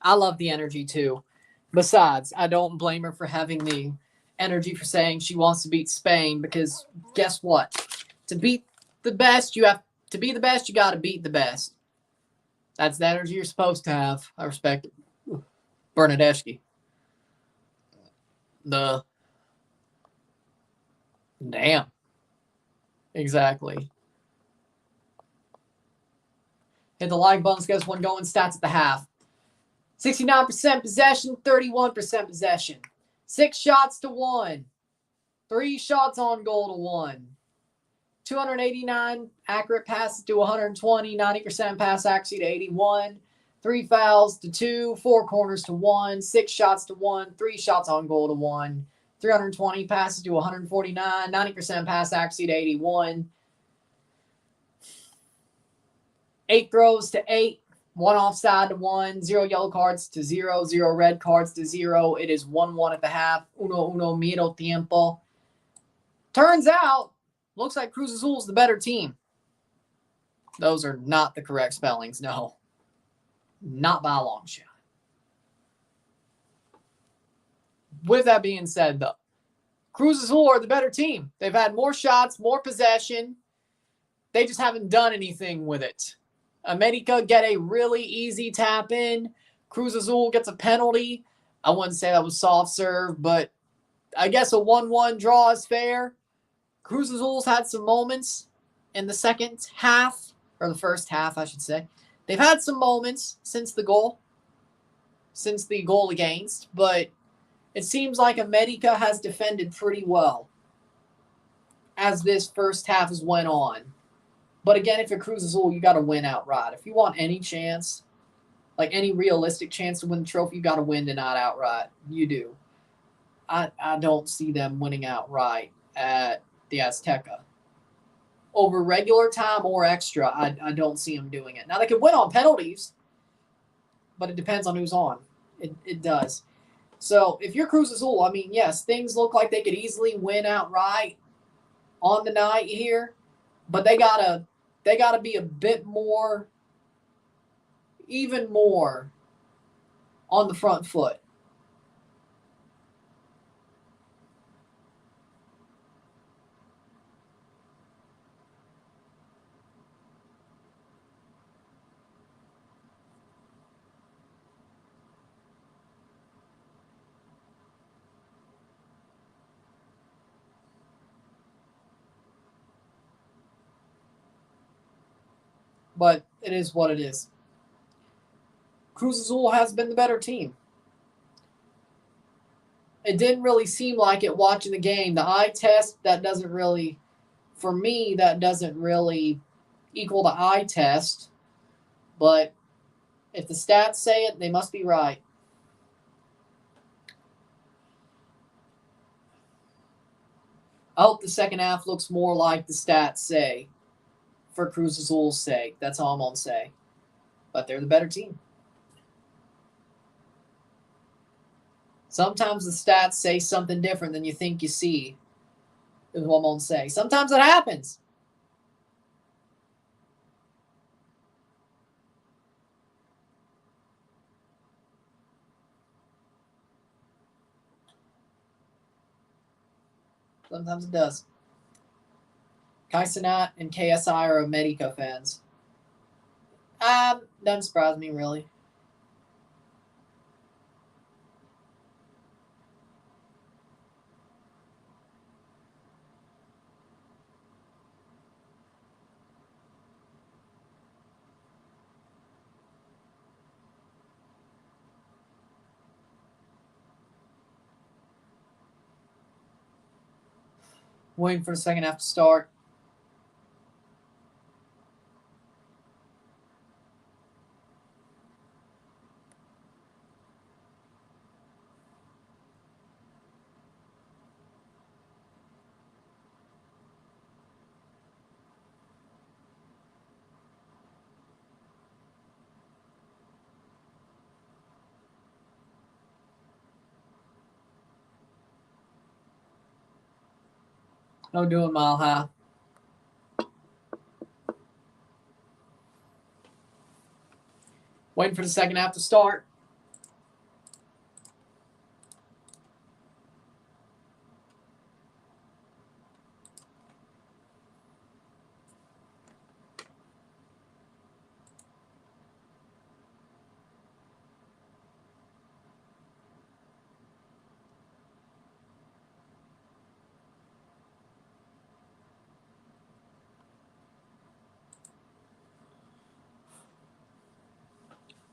I love the energy too. Besides, I don't blame her for having the energy for saying she wants to beat Spain, because guess what? To beat the best, you got to beat the best. That's the energy you're supposed to have. I respect it. Bernadeschi. Damn. Exactly. Hit the like button. Let's get this one going. Stats at the half. 69% possession, 31% possession. 6 shots to 1. 3 shots on goal to 1. 289 accurate passes to 120. 90% pass accuracy to 81. 3 fouls to 2. 4 corners to 1. 6 shots to 1. 3 shots on goal to 1. 320 passes to 149. 90% pass accuracy to 81. 8 throws to 8, 1 offside to 1, 0 yellow cards to 0, 0 red cards to 0. It is 1-1 at the half. Uno miro tiempo. Turns out, looks like Cruz Azul is the better team. Those are not the correct spellings, no. Not by a long shot. With that being said, though, Cruz Azul are the better team. They've had more shots, more possession. They just haven't done anything with it. América get a really easy tap in. Cruz Azul gets a penalty. I wouldn't say that was soft serve, but I guess a 1-1 draw is fair. Cruz Azul's had some moments in the second half, or the first half, I should say. They've had some moments since the goal against, but it seems like América has defended pretty well as this first half has went on. But again, if you're Cruz Azul, you got to win outright. If you want any chance, like any realistic chance to win the trophy, you got to win tonight outright. You do. I don't see them winning outright at the Azteca. Over regular time or extra, I don't see them doing it. Now, they could win on penalties, but it depends on who's on. It does. So, if you're Cruz Azul, I mean, yes, things look like they could easily win outright on the night here, but they gotta be a bit more, even more on the front foot. But it is what it is. Cruz Azul has been the better team. It didn't really seem like it watching the game. The eye test, that doesn't really, for me, that doesn't really equal the eye test. But if the stats say it, they must be right. I hope the second half looks more like the stats say, for Cruz Azul's sake. That's all I'm going to say. But they're the better team. Sometimes the stats say something different than you think you see, is what I'm going to say. Sometimes it happens. Sometimes it does. Kaisenat and KSI are América fans. Doesn't surprise me, really. Waiting for the second half to start. No doing mile high. Waiting for the second half to start.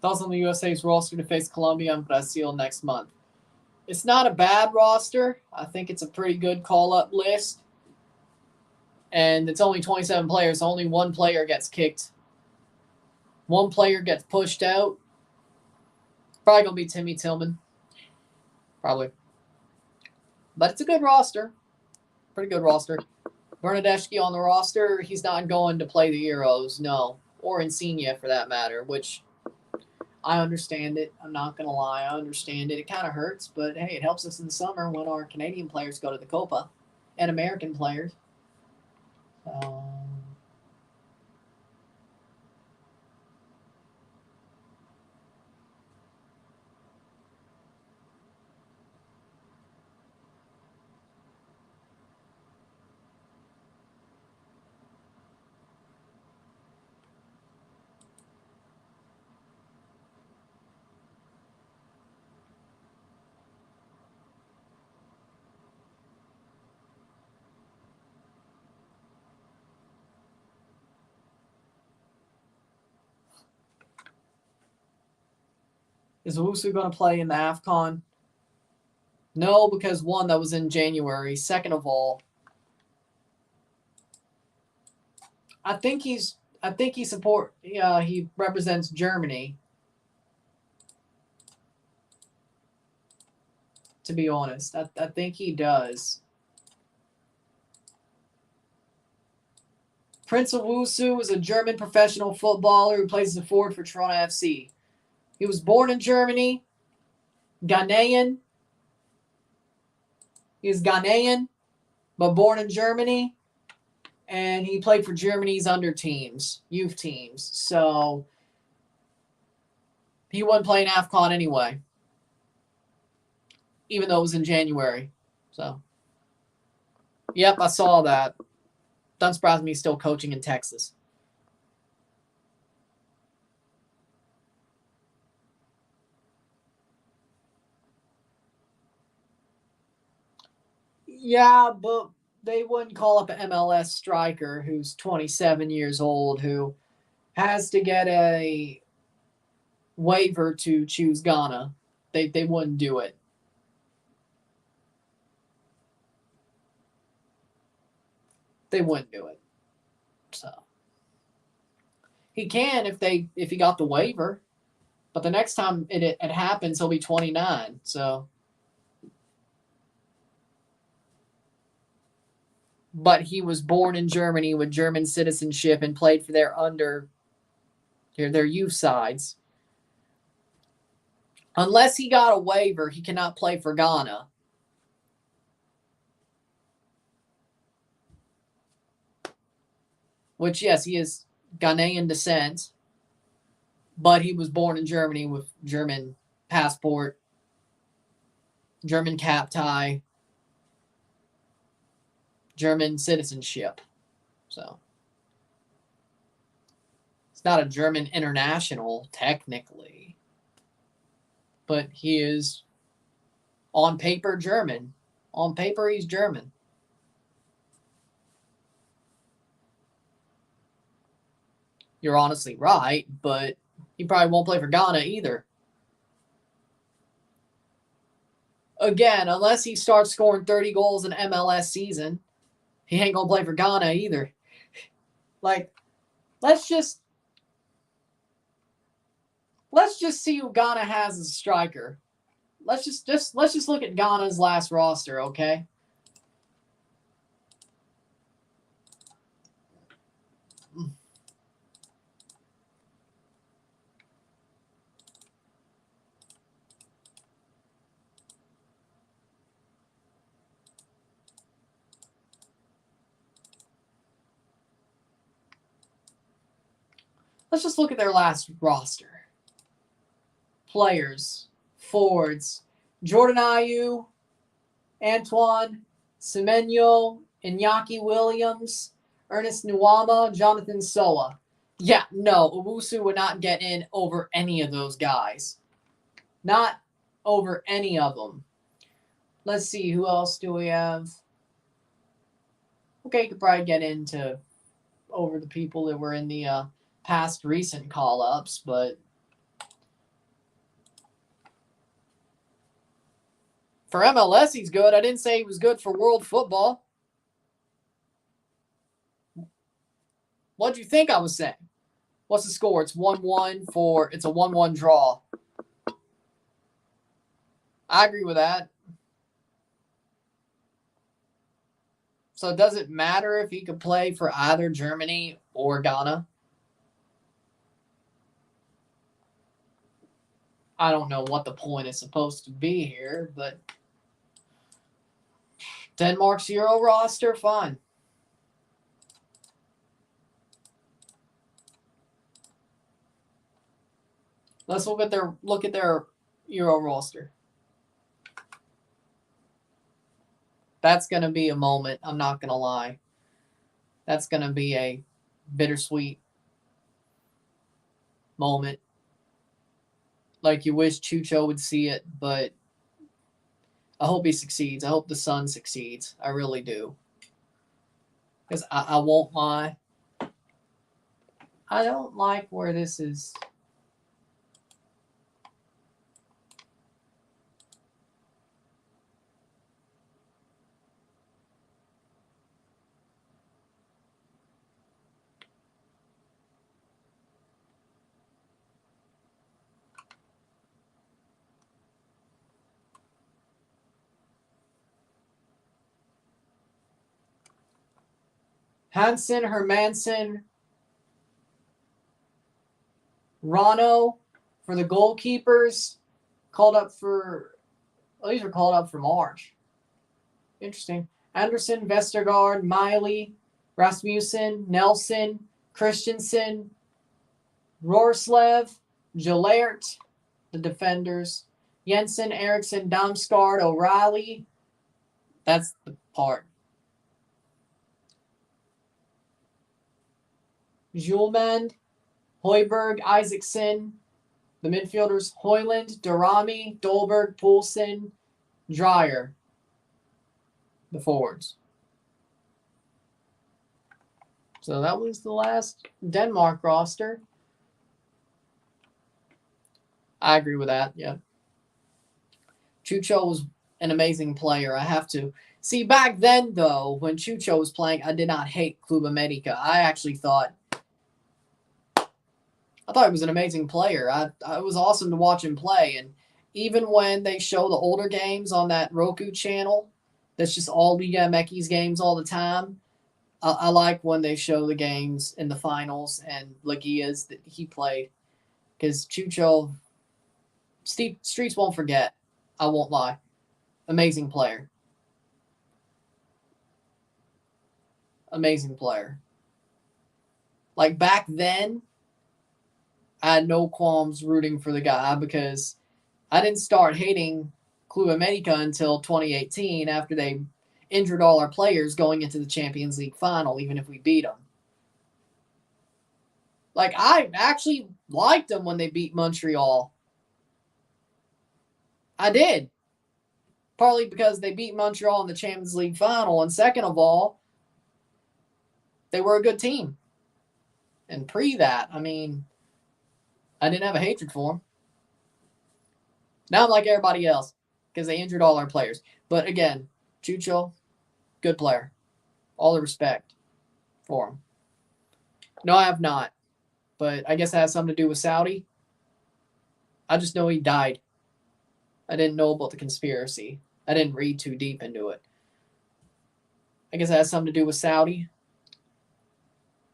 Thoughts on the USA's roster to face Colombia and Brazil next month? It's not a bad roster. I think it's a pretty good call-up list. And it's only 27 players. So only one player gets kicked. One player gets pushed out. Probably going to be Timmy Tillman. Probably. But it's a good roster. Pretty good roster. Bernadeschi on the roster. He's not going to play the Euros. No. Or Insigne for that matter, which... I understand it. I'm not going to lie. I understand it. It kind of hurts, but hey, it helps us in the summer when our Canadian players go to the Copa and American players. Is Owusu going to play in the AFCON? No, because one, that was in January. Second of all, I think he represents Germany. To be honest, I think he does. Prince Owusu is a German professional footballer who plays as a forward for Toronto FC. He was born in Germany, Ghanaian. He's Ghanaian, but born in Germany. And he played for Germany's under teams, youth teams. So he wouldn't play in AFCON anyway, even though it was in January. So, yep, I saw that. Doesn't surprise me he's still coaching in Texas. Yeah, but they wouldn't call up an MLS striker who's 27 years old who has to get a waiver to choose Ghana. They wouldn't do it. They wouldn't do it. So he can if he got the waiver, but the next time it happens, he'll be 29. So. But he was born in Germany with German citizenship and played for their youth sides. Unless he got a waiver, he cannot play for Ghana. Which, yes, he is Ghanaian descent, but he was born in Germany with German passport, German cap tie, German citizenship. So it's not a German international, technically, but he is on paper German. On paper, he's German. You're honestly right, but he probably won't play for Ghana either. Again, unless he starts scoring 30 goals in MLS season, he ain't going to play for Ghana either. Like, let's just see who Ghana has as a striker. Let's just look at Ghana's last roster, okay? Let's just look at their last roster. players. Forwards. Jordan Ayew, Antoine Semenyo, Iñaki Williams, Ernest Nuama, Jonathan Soa. Yeah, no, Owusu would not get in over any of those guys. Not over any of them. Let's see, who else do we have? Okay, you could probably get into over the people that were in the past recent call-ups, but for MLS, he's good. I didn't say he was good for world football. What'd you think I was saying? What's the score? It's 1-1 for... It's a 1-1 draw. I agree with that. So does it matter if he could play for either Germany or Ghana? I don't know what the point is supposed to be here, but Denmark's Euro roster, fine. Let's look at their Euro roster. That's going to be a moment, I'm not going to lie. That's going to be a bittersweet moment. Like you wish Chucho would see it, but I hope he succeeds. I hope the son succeeds. I really do. Because I won't lie. I don't like where this is. Hansen, Hermansen, Rano for the goalkeepers. Called up for... Oh, these were called up for March. Interesting. Anderson, Vestergaard, Miley, Rasmussen, Nelson, Christensen, Rorslev, Gillert, the defenders. Jensen, Eriksson, Damsgaard, O'Reilly. That's the part. Julemand, Hoiberg, Isaacson. The midfielders, Hoyland, Durrami, Dolberg, Poulsen, Dreyer. The forwards. So that was the last Denmark roster. I agree with that, yeah. Chucho was an amazing player. I have to. See, back then, though, when Chucho was playing, I did not hate Club América. I actually thought he was an amazing player. It was awesome to watch him play. And even when they show the older games on that Roku channel, that's just all Liga MX games all the time, I like when they show the games in the finals and Liguillas that he played. Because Chucho, Streets won't forget. I won't lie. Amazing player. Amazing player. Like back then, I had no qualms rooting for the guy because I didn't start hating Club América until 2018 after they injured all our players going into the Champions League final, even if we beat them. Like, I actually liked them when they beat Montreal. I did. Partly because they beat Montreal in the Champions League final, and second of all, they were a good team. And pre that, I mean, I didn't have a hatred for them. Now I'm like everybody else because they injured all our players. But again, Chucho, good player. All the respect for him. No, I have not. But I guess it has something to do with Saudi. I just know he died. I didn't know about the conspiracy. I didn't read too deep into it. I guess it has something to do with Saudi.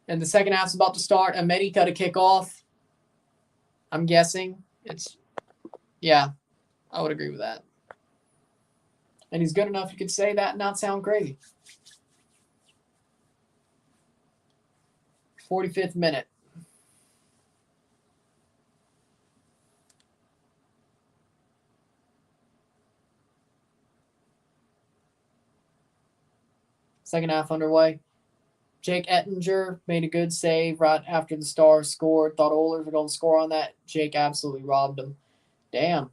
And the second half's about to start. América to kick off. I'm guessing. Yeah, I would agree with that. And he's good enough you could say that and not sound crazy. 45th minute. Second half underway. Jake Ettinger made a good save right after the Stars scored. Thought Oilers were going to score on that. Jake absolutely robbed him. Damn.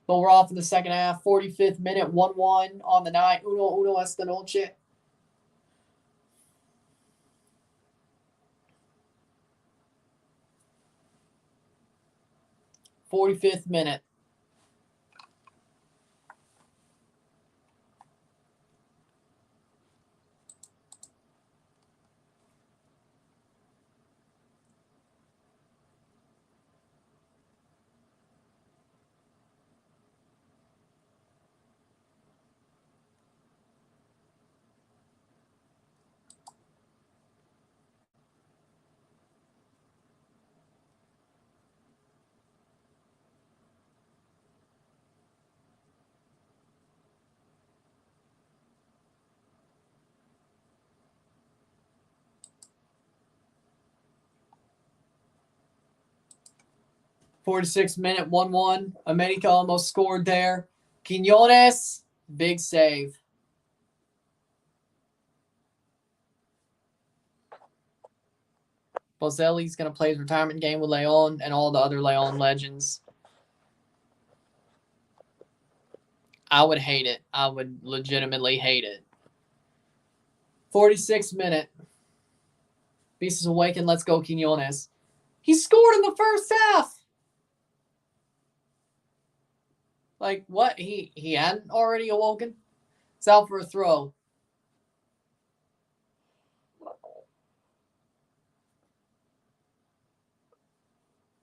But we're off in the second half. 45th minute, 1-1 on the night. Uno esta noche. '45th minute. '46th minute, 1-1. América almost scored there. Quiñones, big save. Bozelli's going to play his retirement game with Leon and all the other Leon legends. I would hate it. I would legitimately hate it. 46th minute. Beast is awakened. Let's go, Quiñones. He scored in the first half. Like, what? He hadn't already awoken? It's out for a throw.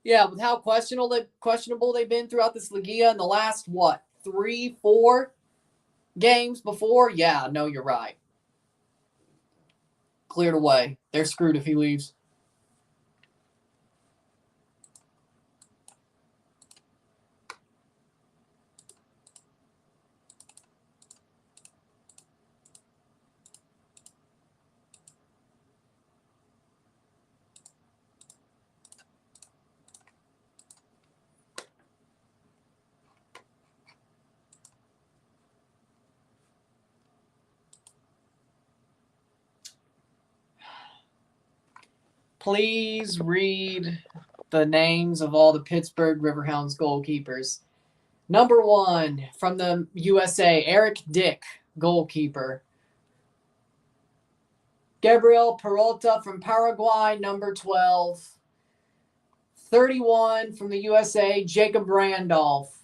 Yeah, with how questionable they've been throughout this Liguilla in the last, 3-4 games before? Yeah, no, you're right. Cleared away. They're screwed if he leaves. Please read the names of all the Pittsburgh Riverhounds goalkeepers. Number 1 from the USA, Eric Dick, goalkeeper. Gabriel Peralta from Paraguay, number 12. 31 from the USA, Jacob Randolph.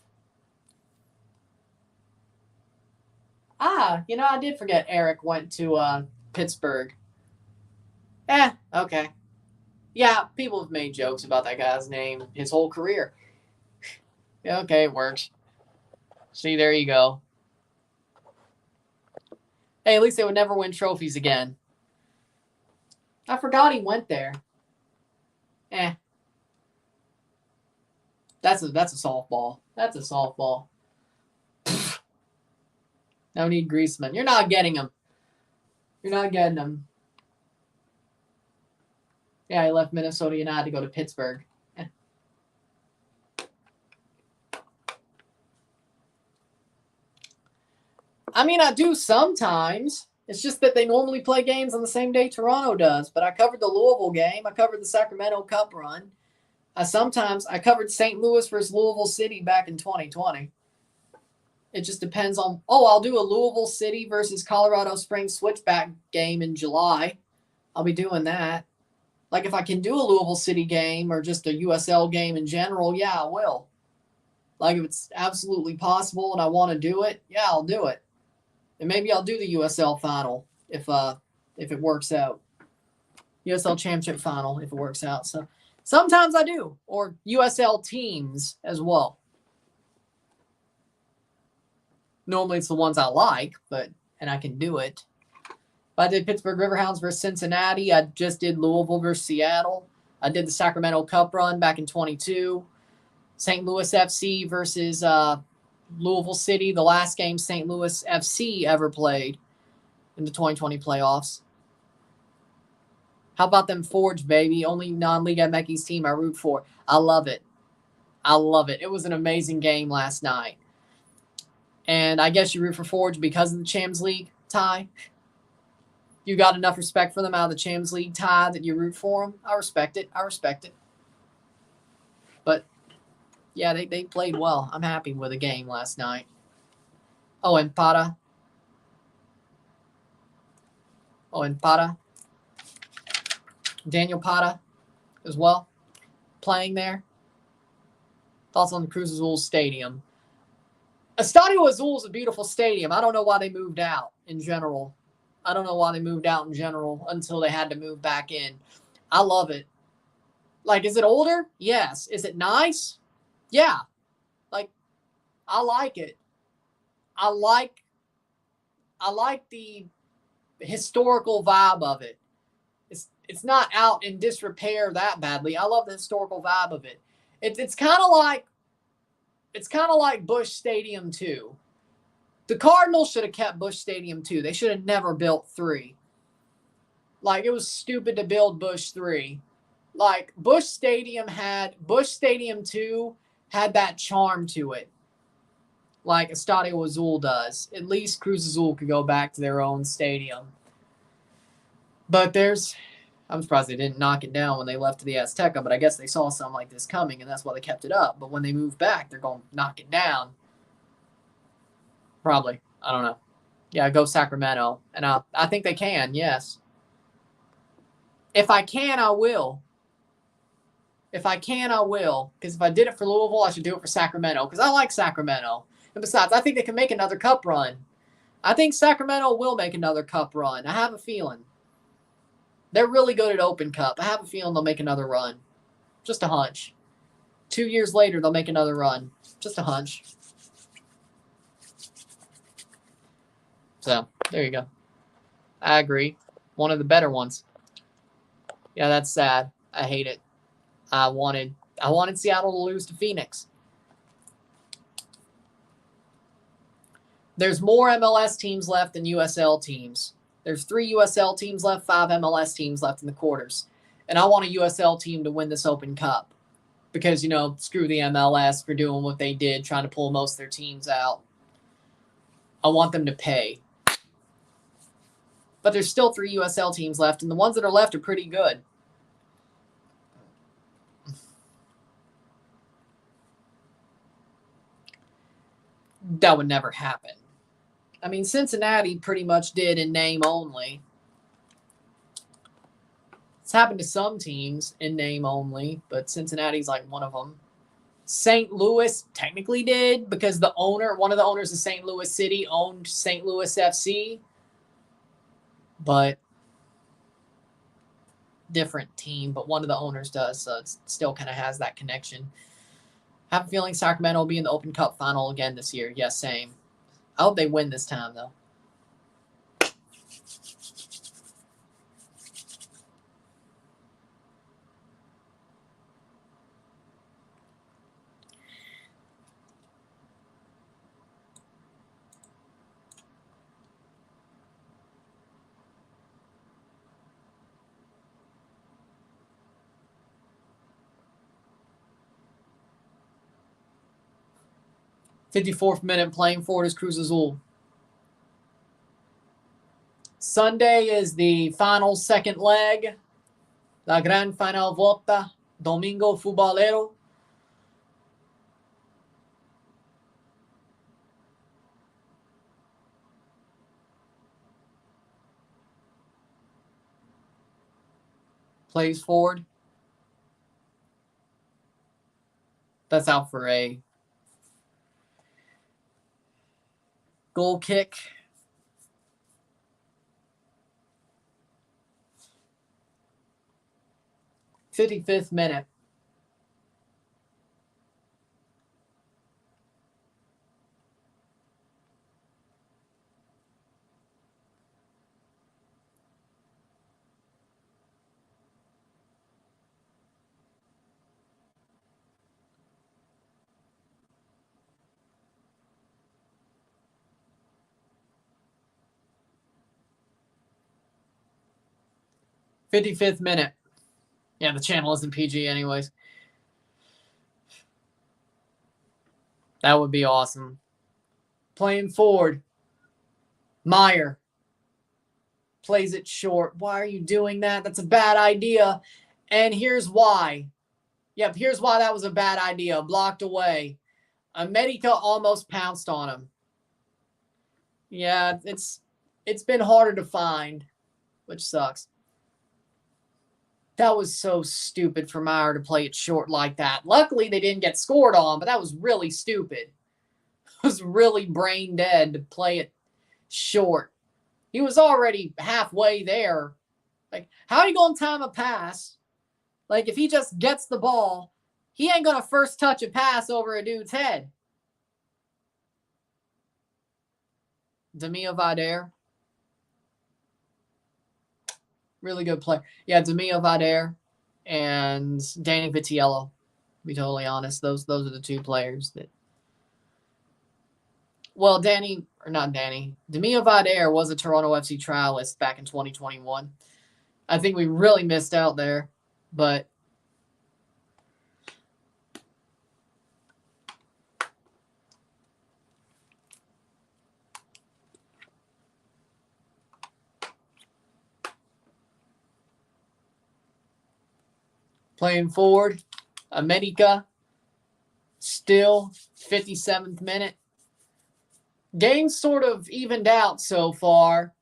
I did forget Eric went to Pittsburgh. Okay. Yeah, people have made jokes about that guy's name his whole career. Yeah, okay, it works. See, there you go. Hey, at least they would never win trophies again. I forgot he went there. That's a softball. That's a softball. No need Griezmann. You're not getting him. You're not getting him. Yeah, he left Minnesota United to go to Pittsburgh. I mean, I do sometimes. It's just that they normally play games on the same day Toronto does. But I covered the Louisville game. I covered the Sacramento Cup run. I covered St. Louis versus Louisville City back in 2020. It just depends on, I'll do a Louisville City versus Colorado Springs switchback game in July. I'll be doing that. Like if I can do a Louisville City game or just a USL game in general, yeah, I will. Like if it's absolutely possible and I want to do it, yeah, I'll do it. And maybe I'll do the USL final if it works out. USL Championship final if it works out. So sometimes I do, or USL teams as well. Normally it's the ones I like, and I can do it. I did Pittsburgh Riverhounds versus Cincinnati. I just did Louisville versus Seattle. I did the Sacramento Cup run back in 22. St. Louis FC versus Louisville City, the last game St. Louis FC ever played in the 2020 playoffs. How about them Forge, baby? Only non-Liga MX team I root for. I love it. I love it. It was an amazing game last night. And I guess you root for Forge because of the Champions League tie. You got enough respect for them out of the Champions League tie that you root for them. I respect it. I respect it. But, yeah, they played well. I'm happy with the game last night. Oh, and Para. Daniel Para as well, playing there. Thoughts on the Cruz Azul Stadium. Estadio Azul is a beautiful stadium. I don't know why they moved out in general. Until they had to move back in. I love it. Like, is it older? Yes. Is it nice? Yeah. Like, I like it. I like the historical vibe of it. It's not out in disrepair that badly. I love the historical vibe of it. It's kind of like Busch Stadium 2. The Cardinals should have kept Busch Stadium 2. They should have never built 3. Like, it was stupid to build Busch 3. Like, Busch Stadium 2 had that charm to it. Like Estadio Azul does. At least Cruz Azul could go back to their own stadium. But I'm surprised they didn't knock it down when they left to the Azteca, but I guess they saw something like this coming, and that's why they kept it up. But when they move back, they're going to knock it down. Probably. I don't know. Yeah, go Sacramento. And I think they can, yes. If I can, I will. Because if I did it for Louisville, I should do it for Sacramento. Because I like Sacramento. And besides, I think they can make another cup run. I think Sacramento will make another cup run. I have a feeling. They're really good at Open Cup. I have a feeling they'll make another run. Just a hunch. 2 years later, they'll make another run. Just a hunch. So, there you go. I agree. One of the better ones. Yeah, that's sad. I hate it. I wanted Seattle to lose to Phoenix. There's more MLS teams left than USL teams. There's 3 USL teams left, 5 MLS teams left in the quarters. And I want a USL team to win this Open Cup. Because, screw the MLS for doing what they did, trying to pull most of their teams out. I want them to pay. But there's still 3 USL teams left, and the ones that are left are pretty good. That would never happen. I mean, Cincinnati pretty much did in name only. It's happened to some teams in name only, but Cincinnati's like one of them. St. Louis technically did because one of the owners of St. Louis City owned St. Louis FC. But different team, but one of the owners does, so it still kind of has that connection. I have a feeling Sacramento will be in the Open Cup final again this year. Yes, same. I hope they win this time, though. '54th minute, playing forward is Cruz Azul. Sunday is the final second leg. La Gran Final Volta. Domingo Futbolero. Plays forward. That's out for a goal kick. '55th minute. '55th minute. Yeah, the channel isn't PG anyways. That would be awesome. Playing forward. Meyer. plays it short. Why are you doing that? That's a bad idea. And here's why. Yep, here's why that was a bad idea. Blocked away. América almost pounced on him. Yeah, it's been harder to find, which sucks. That was so stupid for Meyer to play it short like that. Luckily, they didn't get scored on, but that was really stupid. It was really brain dead to play it short. He was already halfway there. Like, how are you going to time a pass? Like, if he just gets the ball, he ain't going to first touch a pass over a dude's head. Demia Vader. Really good player. Yeah, Demia Vader and Danny Vitiello. To be totally honest, those are the two players that. Well, Demia Vader was a Toronto FC trialist back in 2021. I think we really missed out there, but playing forward, América, still 57th minute. Game sort of evened out so far.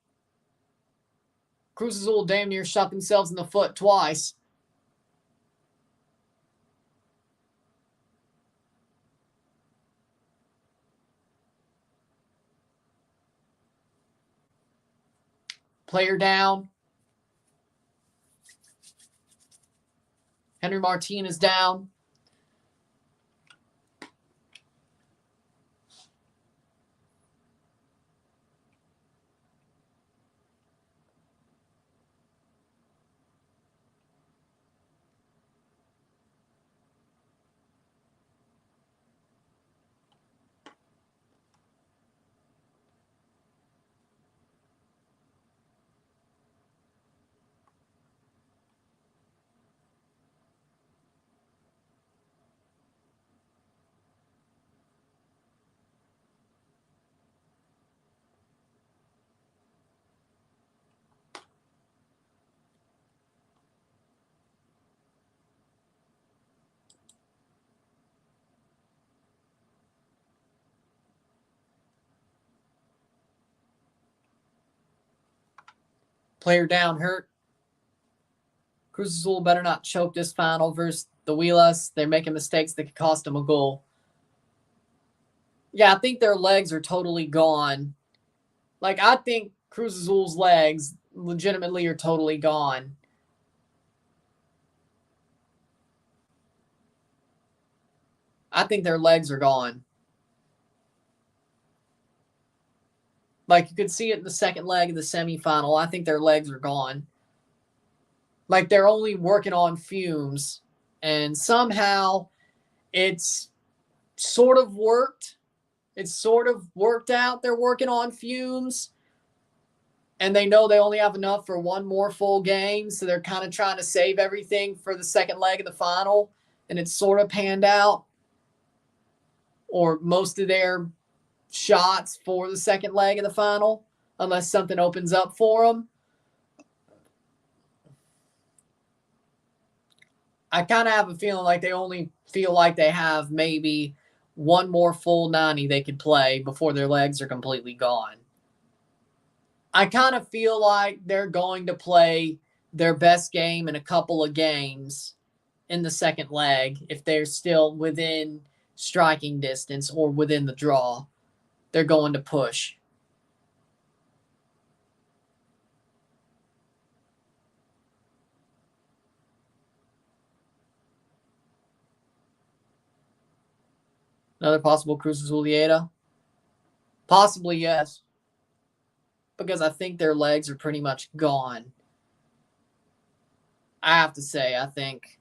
Cruz Azul damn near shot themselves in the foot twice. Player down. Henry Martin is down. Player down, hurt. Cruz Azul better not choke this final versus the Wheelers. They're making mistakes that could cost them a goal. Yeah, I think their legs are totally gone. Like, I think Cruz Azul's legs legitimately are totally gone. I think their legs are gone. Like, you could see it in the second leg of the semifinal. I think their legs are gone. Like, they're only working on fumes. And somehow it's sort of worked. It's sort of worked out. They're working on fumes. And they know they only have enough for one more full game. So they're kind of trying to save everything for the second leg of the final. And it's sort of panned out. Or most of their shots for the second leg of the final, unless something opens up for them. I kind of have a feeling like they only feel like they have maybe one more full 90 they could play before their legs are completely gone. I kind of feel like they're going to play their best game in a couple of games in the second leg if they're still within striking distance or within the draw. They're going to push. Another possible Cruz Azulieta? Possibly, yes. Because I think their legs are pretty much gone. I have to say, I think.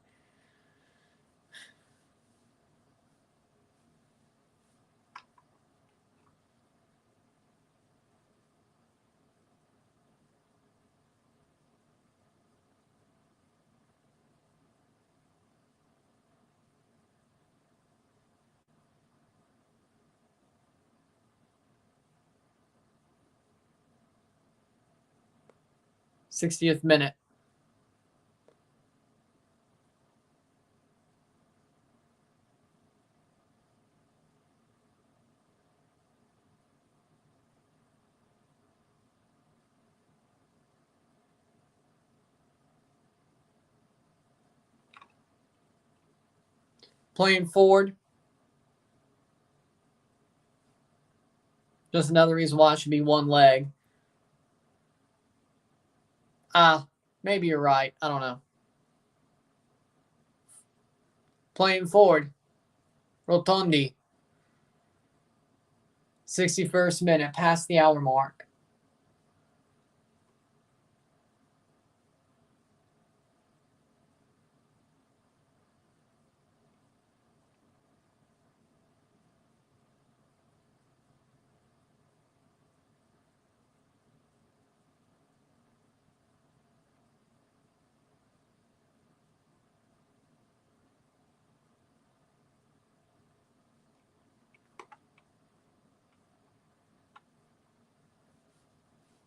60th minute. Playing forward. Just another reason why it should be one leg. Maybe you're right. I don't know. Playing forward. Rotondi. 61st minute, past the hour mark.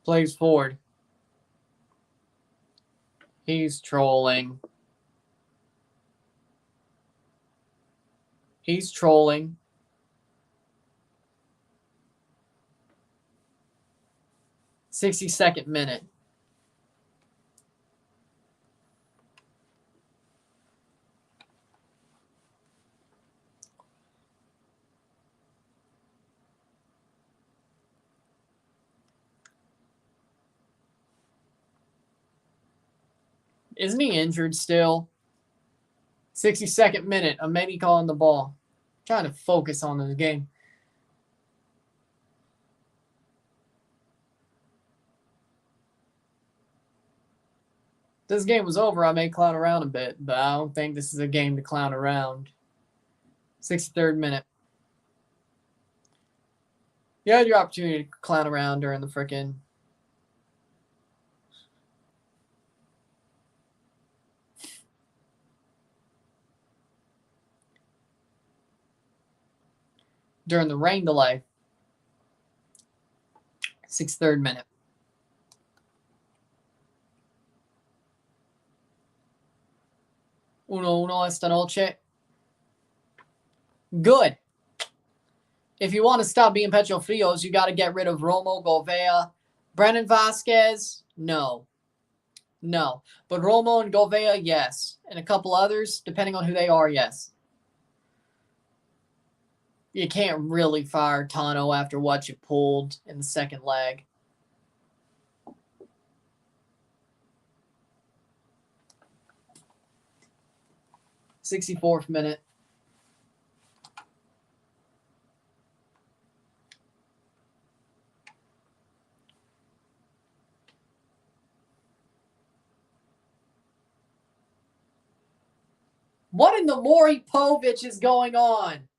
Plays forward. He's trolling. He's trolling. .62 minute. Isn't he injured still? 62nd minute. América on the ball. Trying to focus on the game. If this game was over, I may clown around a bit, but I don't think this is a game to clown around. 63rd minute. You had your opportunity to clown around during the frickin' during the rain delay. 63rd minute. Uno esta noche. Good. If you want to stop being pecho frios, you got to get rid of Romo, Govea. Brennan Vasquez, no. No. But Romo and Govea, yes. And a couple others, depending on who they are, yes. You can't really fire Tano after what you pulled in the second leg. .64th minute. What in the Maury Povich is going on?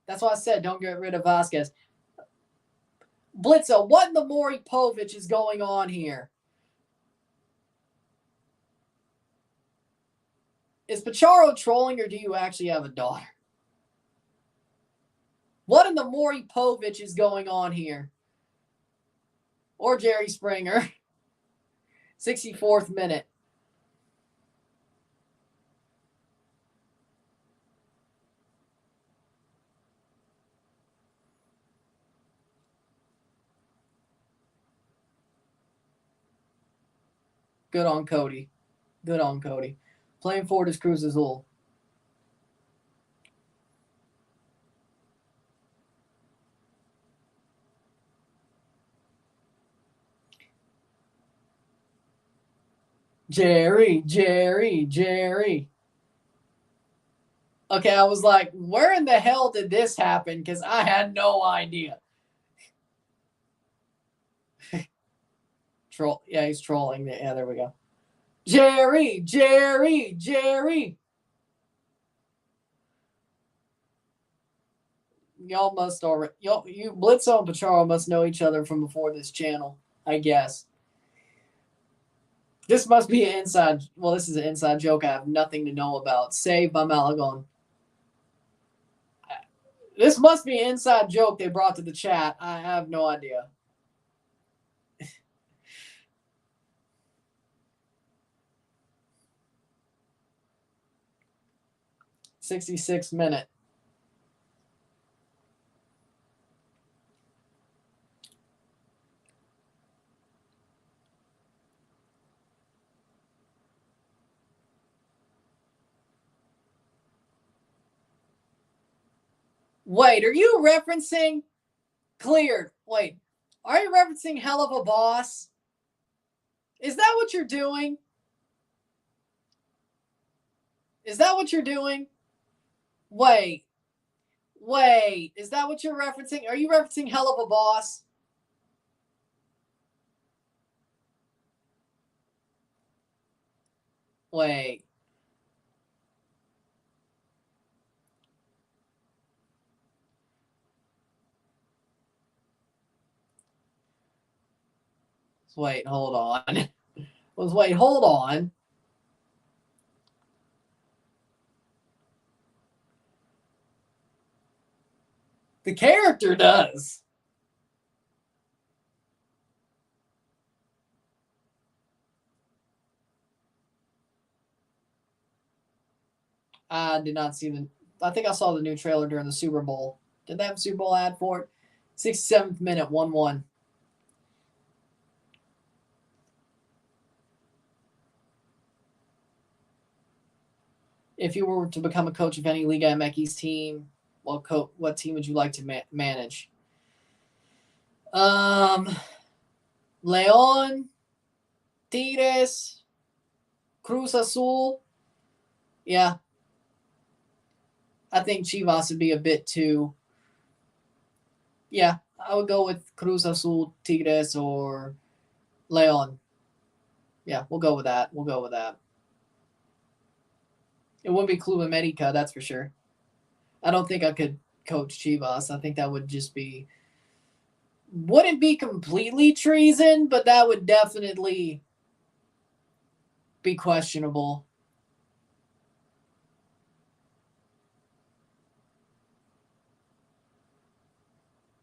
That's why I said don't get rid of Vasquez. Blitzo, what in the Maury Povich is going on here? Is Pacharo trolling or do you actually have a daughter? What in the Maury Povich is going on here? Or Jerry Springer. 64th minute. Good on Cody. Good on Cody. Playing forward is Cruz Azul. Jerry. Okay, I was like, where in the hell did this happen? Because I had no idea. Troll. Yeah, he's trolling. Yeah, there we go. Jerry. Y'all must already. You Blitzo and Pacharo must know each other from before this channel, I guess. This must be an inside. Well, this is an inside joke I have nothing to know about. Saved by Malagon. This must be an inside joke they brought to the chat. I have no idea. 66th minute. Wait, are you referencing cleared? Wait, are you referencing hell of a boss? Is that what you're doing? Is that what you're doing? Wait, is that what you're referencing? Are you referencing hell of a boss? Wait. Wait, hold on. Wait, hold on. The character does. I did not see the. I think I saw the new trailer during the Super Bowl. Did they have a Super Bowl ad for it? 67th minute, 1-1. If you were to become a coach of any Liga MX team, what team would you like to manage? León, Tigres, Cruz Azul. Yeah. I think Chivas would be a bit too. Yeah, I would go with Cruz Azul, Tigres, or León. Yeah, we'll go with that. It wouldn't be Club América, that's for sure. I don't think I could coach Chivas. I think that would just be. Wouldn't be completely treason, but that would definitely be questionable.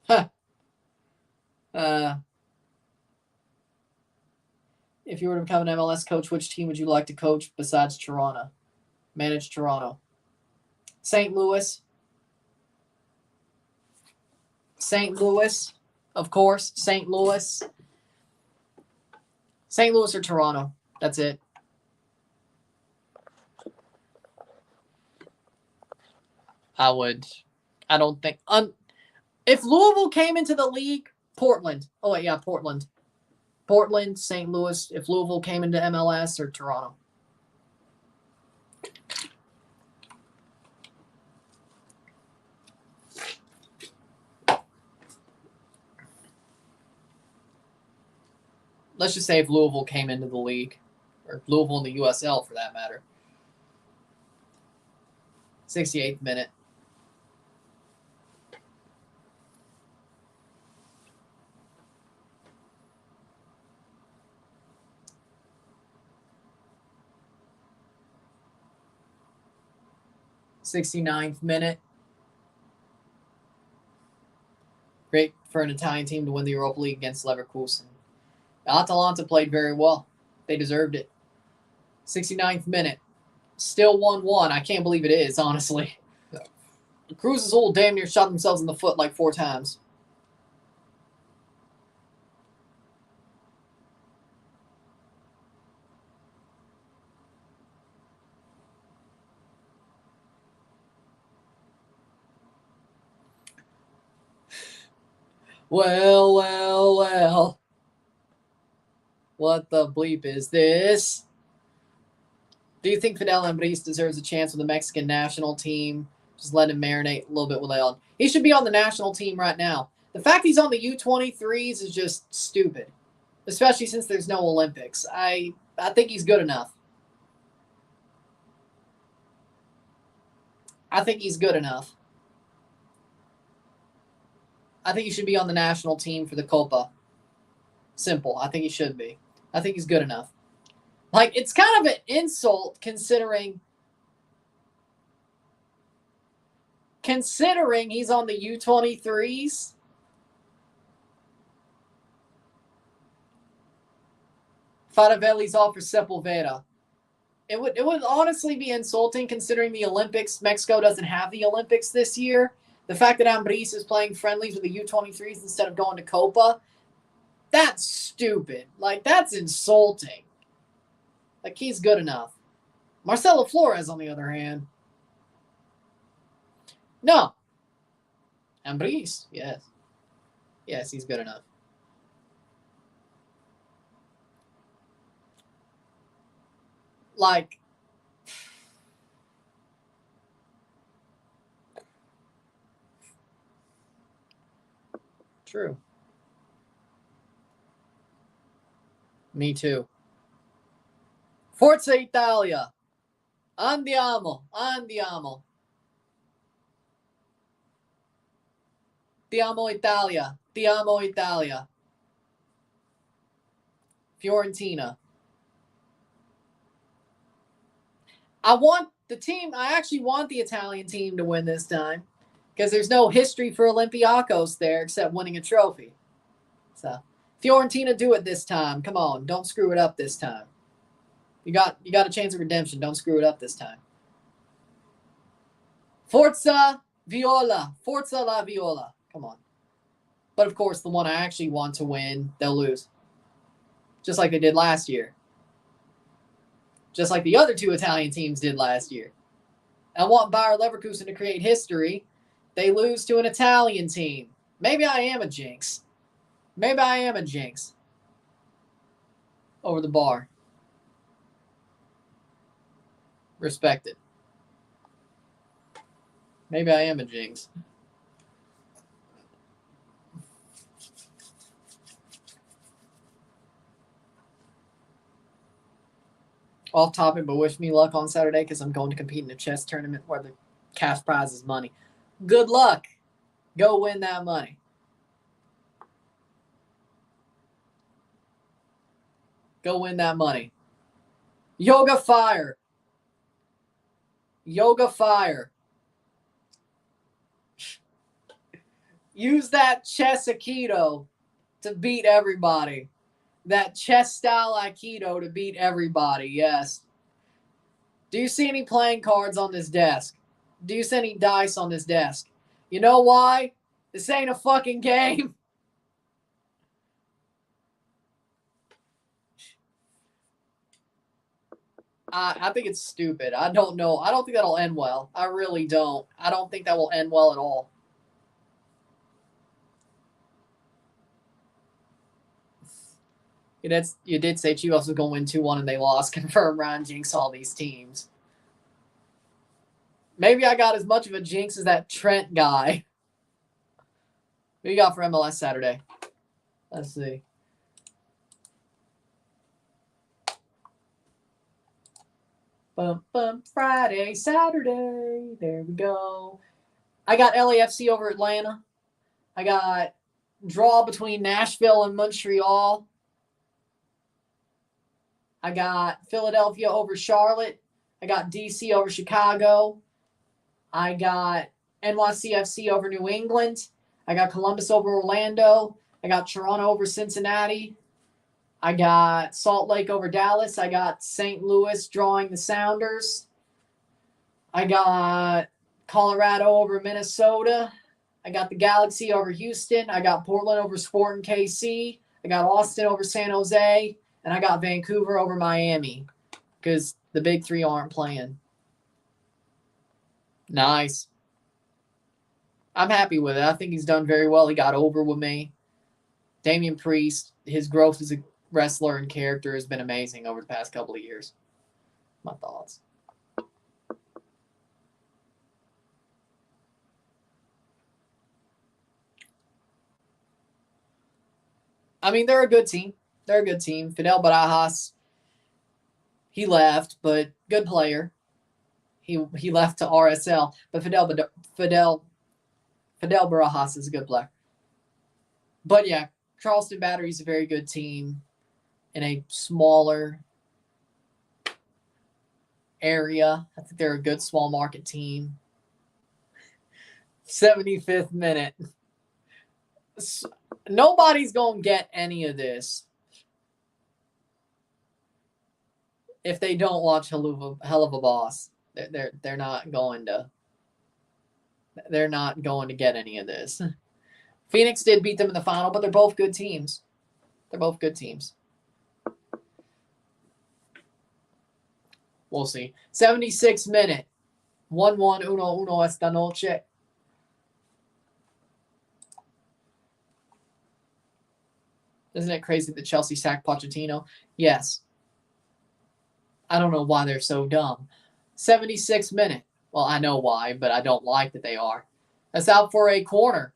Huh. If you were to become an MLS coach, which team would you like to coach besides Toronto? Manage Toronto. St. Louis. St. Louis, of course. St. Louis. St. Louis or Toronto. That's it. I would. I don't think. If Louisville came into the league, Portland. Oh, wait, yeah, Portland. Portland, St. Louis. If Louisville came into MLS or Toronto. Let's just say if Louisville came into the league, or Louisville in the USL for that matter. 68th minute. '69th minute. Great for an Italian team to win the Europa League against Leverkusen. Atalanta played very well. They deserved it. 69th minute. Still 1-1. I can't believe it is, honestly. Cruz Azul damn near shot themselves in the foot like 4 times. Well. What the bleep is this? Do you think Fidel Ambris deserves a chance with the Mexican national team? Just let him marinate a little bit with Leon. He should be on the national team right now. The fact he's on the U23s is just stupid, especially since there's no Olympics. I think he's good enough. I think he should be on the national team for the Copa. Simple. I think he should be. I think he's good enough. Like, it's kind of an insult considering he's on the U23s. Faravelli's off for Sepulveda. It would honestly be insulting considering the Olympics. Mexico doesn't have the Olympics this year. The fact that Ambriz is playing friendlies with the U23s instead of going to Copa, that's stupid. Like, that's insulting. Like, he's good enough. Marcelo Flores, on the other hand, no. Ambriz, yes. Yes, he's good enough. Like, true. Me too. Forza Italia. Andiamo. Andiamo. Ti amo Italia. Ti amo Italia. Fiorentina. I actually want the Italian team to win this time because there's no history for Olympiacos there except winning a trophy. So, Fiorentina, do it this time. Come on, don't screw it up this time. You got a chance of redemption. Don't screw it up this time. Forza Viola. Forza la Viola. Come on. But of course, the one I actually want to win, they'll lose. Just like they did last year. Just like the other two Italian teams did last year. I want Bayer Leverkusen to create history. They lose to an Italian team. Maybe I am a jinx. Maybe I am a jinx. Over the bar. Respect it. Maybe I am a jinx. Off topic, but wish me luck on Saturday because I'm going to compete in a chess tournament where the cash prize is money. Good luck. Go win that money. Go win that money. Yoga Fire. Yoga Fire. Use that chess Aikido to beat everybody. That chess style Aikido to beat everybody, yes. Do you see any playing cards on this desk? Do you see any dice on this desk? You know why? This ain't a fucking game. I think it's stupid. I don't know. I don't think that'll end well. I really don't. I don't think that will end well at all. You did say Chivas was going to win 2-1 and they lost. Confirm Ryan jinx all these teams. Maybe I got as much of a jinx as that Trent guy. Who you got for MLS Saturday? Let's see. Friday, Saturday. There we go. I got LAFC over Atlanta. I got draw between Nashville and Montreal. I got Philadelphia over Charlotte. I got DC over Chicago. I got NYCFC over New England. I got Columbus over Orlando. I got Toronto over Cincinnati. I got Salt Lake over Dallas. I got St. Louis drawing the Sounders. I got Colorado over Minnesota. I got the Galaxy over Houston. I got Portland over Sporting KC. I got Austin over San Jose. And I got Vancouver over Miami because the big three aren't playing. Nice. I'm happy with it. I think he's done very well. He got over with me. Damian Priest, his growth as a wrestler and character has been amazing over the past couple of years. My thoughts. I mean, they're a good team. They're a good team. Fidel Barajas, he left, but good player. He left to RSL, but Fidel Barajas is a good player. But yeah, Charleston Battery is a very good team in a smaller area. I think they're a good small market team. 75th minute. Nobody's going to get any of this. if they don't watch Hell of a Boss, they're not going to get any of this. Phoenix did beat them in the final, but they're both good teams. They're both good teams. We'll see. 76 minute. 1-1, 1-1 esta noche. Isn't it crazy that Chelsea sacked Pochettino? Yes. I don't know why they're so dumb. 76 minute. Well, I know why, but I don't like that they are. That's out for a corner.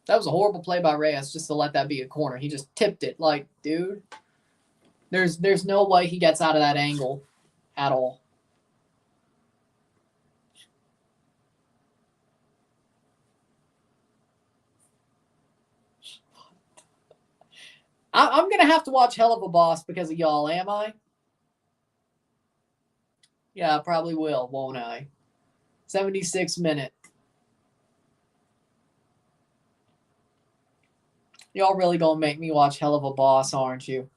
That was a horrible play by Reyes just to let that be a corner. He just tipped it. Like, dude, there's no way he gets out of that angle at all. I'm going to have to watch Hell of a Boss because of y'all, am I? Yeah, I probably will, won't I? 76 minute. Y'all really going to make me watch Hell of a Boss, aren't you?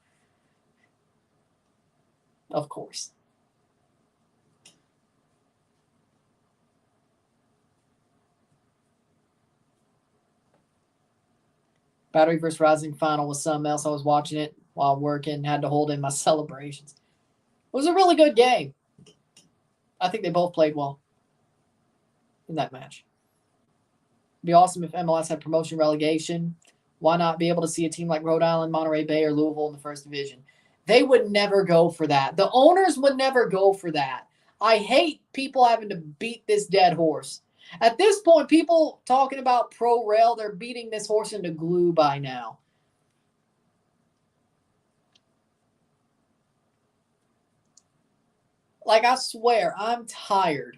Of course. Battery vs. Rising final was something else. I was watching it while working, had to hold in my celebrations. It was a really good game. I think they both played well in that match. It'd be awesome if MLS had promotion relegation. Why not be able to see a team like Rhode Island, Monterey Bay, or Louisville in the first division? They would never go for that. The owners would never go for that. I hate people having to beat this dead horse. At this point, people talking about pro rail, they're beating this horse into glue by now. Like, I swear, I'm tired.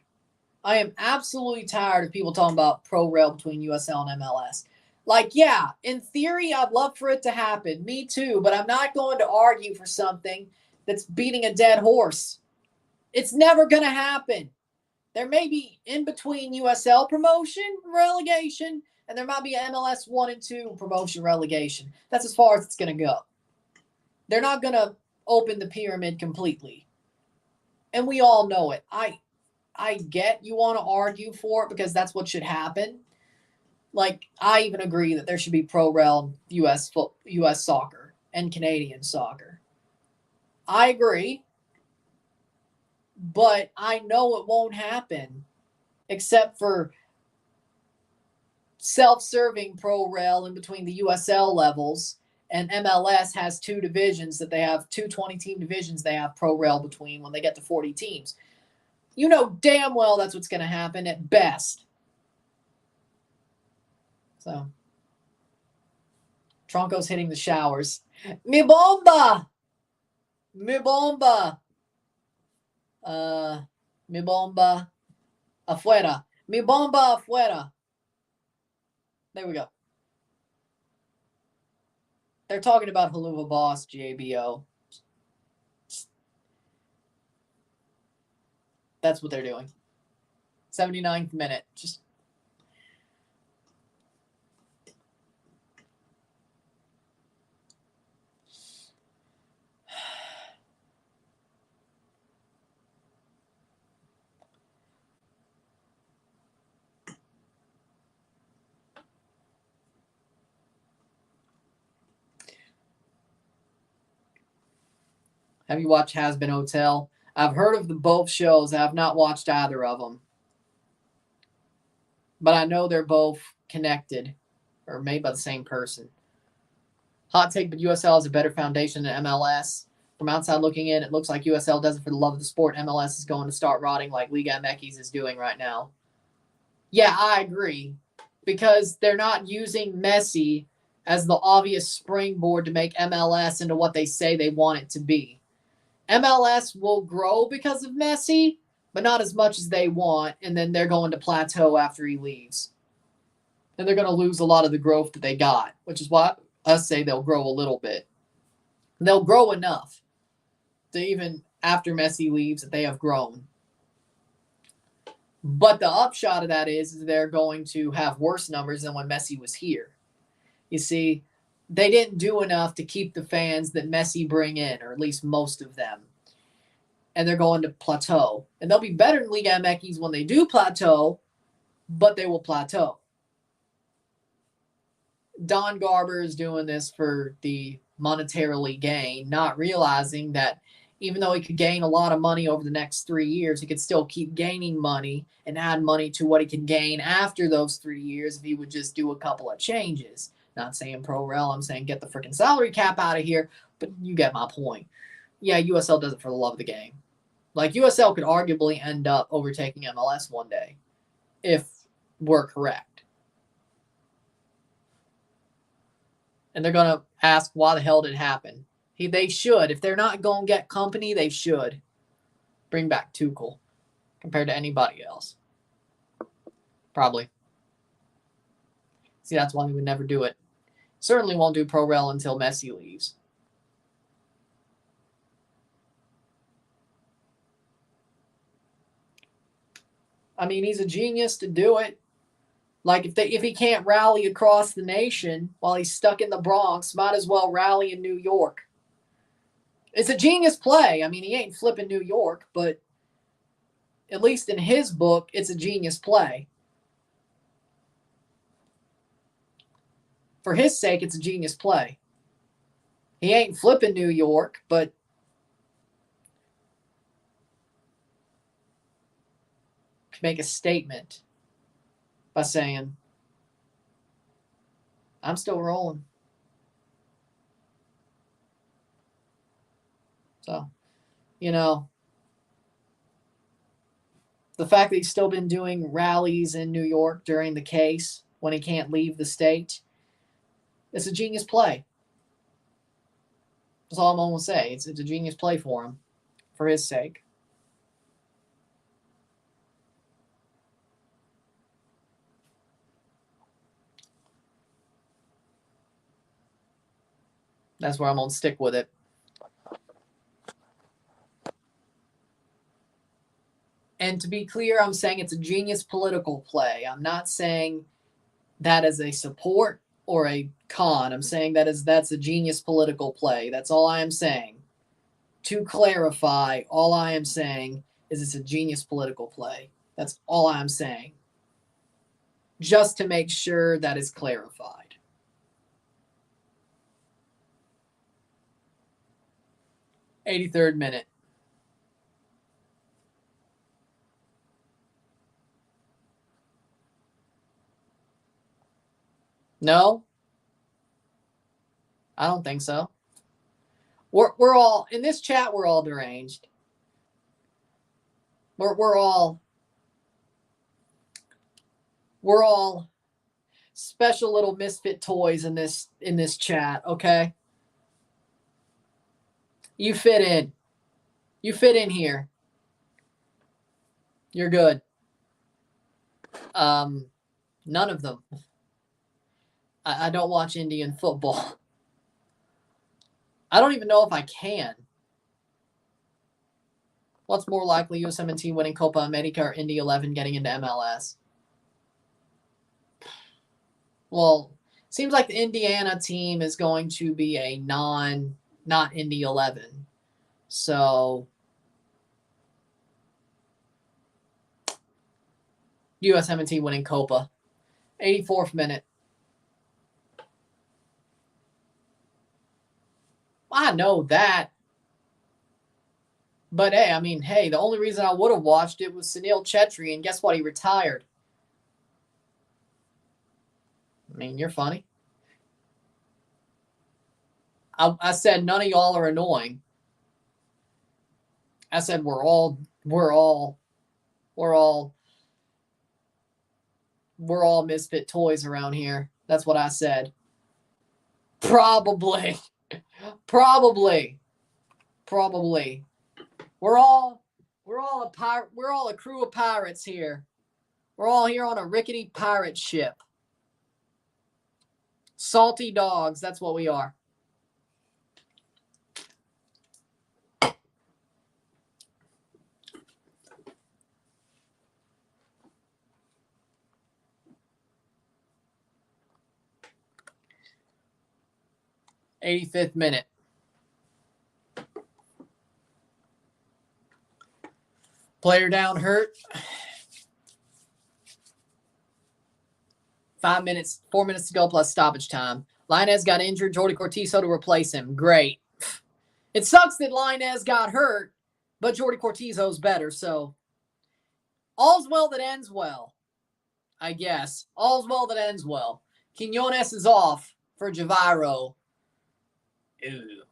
I am absolutely tired of people talking about pro rail between USL and MLS. Like, yeah, in theory, I'd love for it to happen. Me too, but I'm not going to argue for something that's beating a dead horse. It's never going to happen. There may be in between USL promotion, relegation, and there might be MLS 1 and 2 promotion, relegation. That's as far as it's going to go. They're not going to open the pyramid completely. And we all know it. I get you want to argue for it because that's what should happen. Like, I even agree that there should be pro rel US soccer and Canadian soccer. I agree. But I know it won't happen except for self-serving pro rel in between the USL levels, and MLS has 2 divisions that they have, 2 20-team divisions they have pro rel between when they get to 40 teams. You know damn well that's what's going to happen at best. So, Tronco's hitting the showers. Mi bomba! Mi bomba! Mi bomba afuera. Mi bomba afuera. There we go. They're talking about Haluva Boss, JBO. That's what they're doing. 79th minute. Just have you watched Has Been Hotel? I've heard of the both shows. I have not watched either of them. But I know they're both connected or made by the same person. Hot take, but USL has a better foundation than MLS. From outside looking in, it looks like USL does it for the love of the sport. MLS is going to start rotting like Liga MX is doing right now. Yeah, I agree. Because they're not using Messi as the obvious springboard to make MLS into what they say they want it to be. MLS will grow because of Messi, but not as much as they want, and then they're going to plateau after he leaves. And they're going to lose a lot of the growth that they got, which is why us say they'll grow a little bit. They'll grow enough to even after Messi leaves that they have grown. But the upshot of that is they're going to have worse numbers than when Messi was here. You see, they didn't do enough to keep the fans that Messi bring in, or at least most of them. And they're going to plateau. And they'll be better than Liga MX when they do plateau, but they will plateau. Don Garber is doing this for the monetarily gain, not realizing that even though he could gain a lot of money over the next 3 years, he could still keep gaining money and add money to what he could gain after those 3 years if he would just do a couple of changes. Not saying pro rel, I'm saying get the freaking salary cap out of here, but you get my point. Yeah, USL does it for the love of the game. Like, USL could arguably end up overtaking MLS one day if we're correct. And they're going to ask why the hell did it happen. They should. If they're not going to get company, they should bring back Tuchel compared to anybody else. Probably. See, that's why we would never do it. Certainly won't do pro rel until Messi leaves. I mean, he's a genius to do it. Like, if he can't rally across the nation while he's stuck in the Bronx, might as well rally in New York. It's a genius play. I mean, he ain't flipping New York, but at least in his book, it's a genius play. For his sake, it's a genius play. He ain't flipping New York, but can make a statement by saying, I'm still rolling. So, you know, the fact that he's still been doing rallies in New York during the case when he can't leave the state, it's a genius play. That's all I'm going to say. It's a genius play for him, for his sake. That's where I'm going to stick with it. And to be clear, I'm saying it's a genius political play. I'm not saying that as a support or a con. I'm saying that's a genius political play. That's all I am saying. To clarify, all I am saying is it's a genius political play. That's all I'm saying. Just to make sure that is clarified. '83rd minute. No? I don't think so. We're all in this chat. We're all deranged. We're all special little misfit toys in this chat. Okay, you fit in. You fit in here. You're good. None of them. I don't watch Indian football. I don't even know if I can. What's more likely, USMNT winning Copa America or Indy 11 getting into MLS? Well, seems like the Indiana team is going to be a not Indy 11. So, USMNT winning Copa. 84th minute. I know that. But hey, I mean, the only reason I would have watched it was Sunil Chetri, and guess what? He retired. I mean, you're funny. I said none of y'all are annoying. I said we're all misfit toys around here. That's what I said. Probably. We're all a crew of pirates here. We're all here on a rickety pirate ship. Salty dogs, that's what we are. 85th minute. Player down hurt. 4 minutes to go plus stoppage time. Lainez got injured. Jordi Cortizo to replace him. Great. It sucks that Lainez got hurt, but Jordi Cortizo's better, so all's well that ends well, I guess. All's well that ends well. Quiñones is off for Girault. Ew.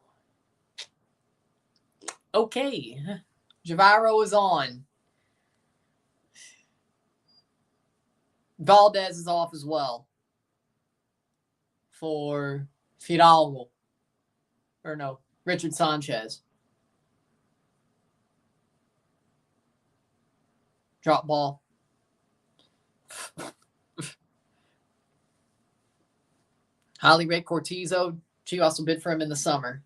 Okay. Girault is on. Valdez is off as well for Fidalgo. Or no, Richard Sanchez. Drop ball. Highly rate Cortizo. Chivas will bid for him in the summer.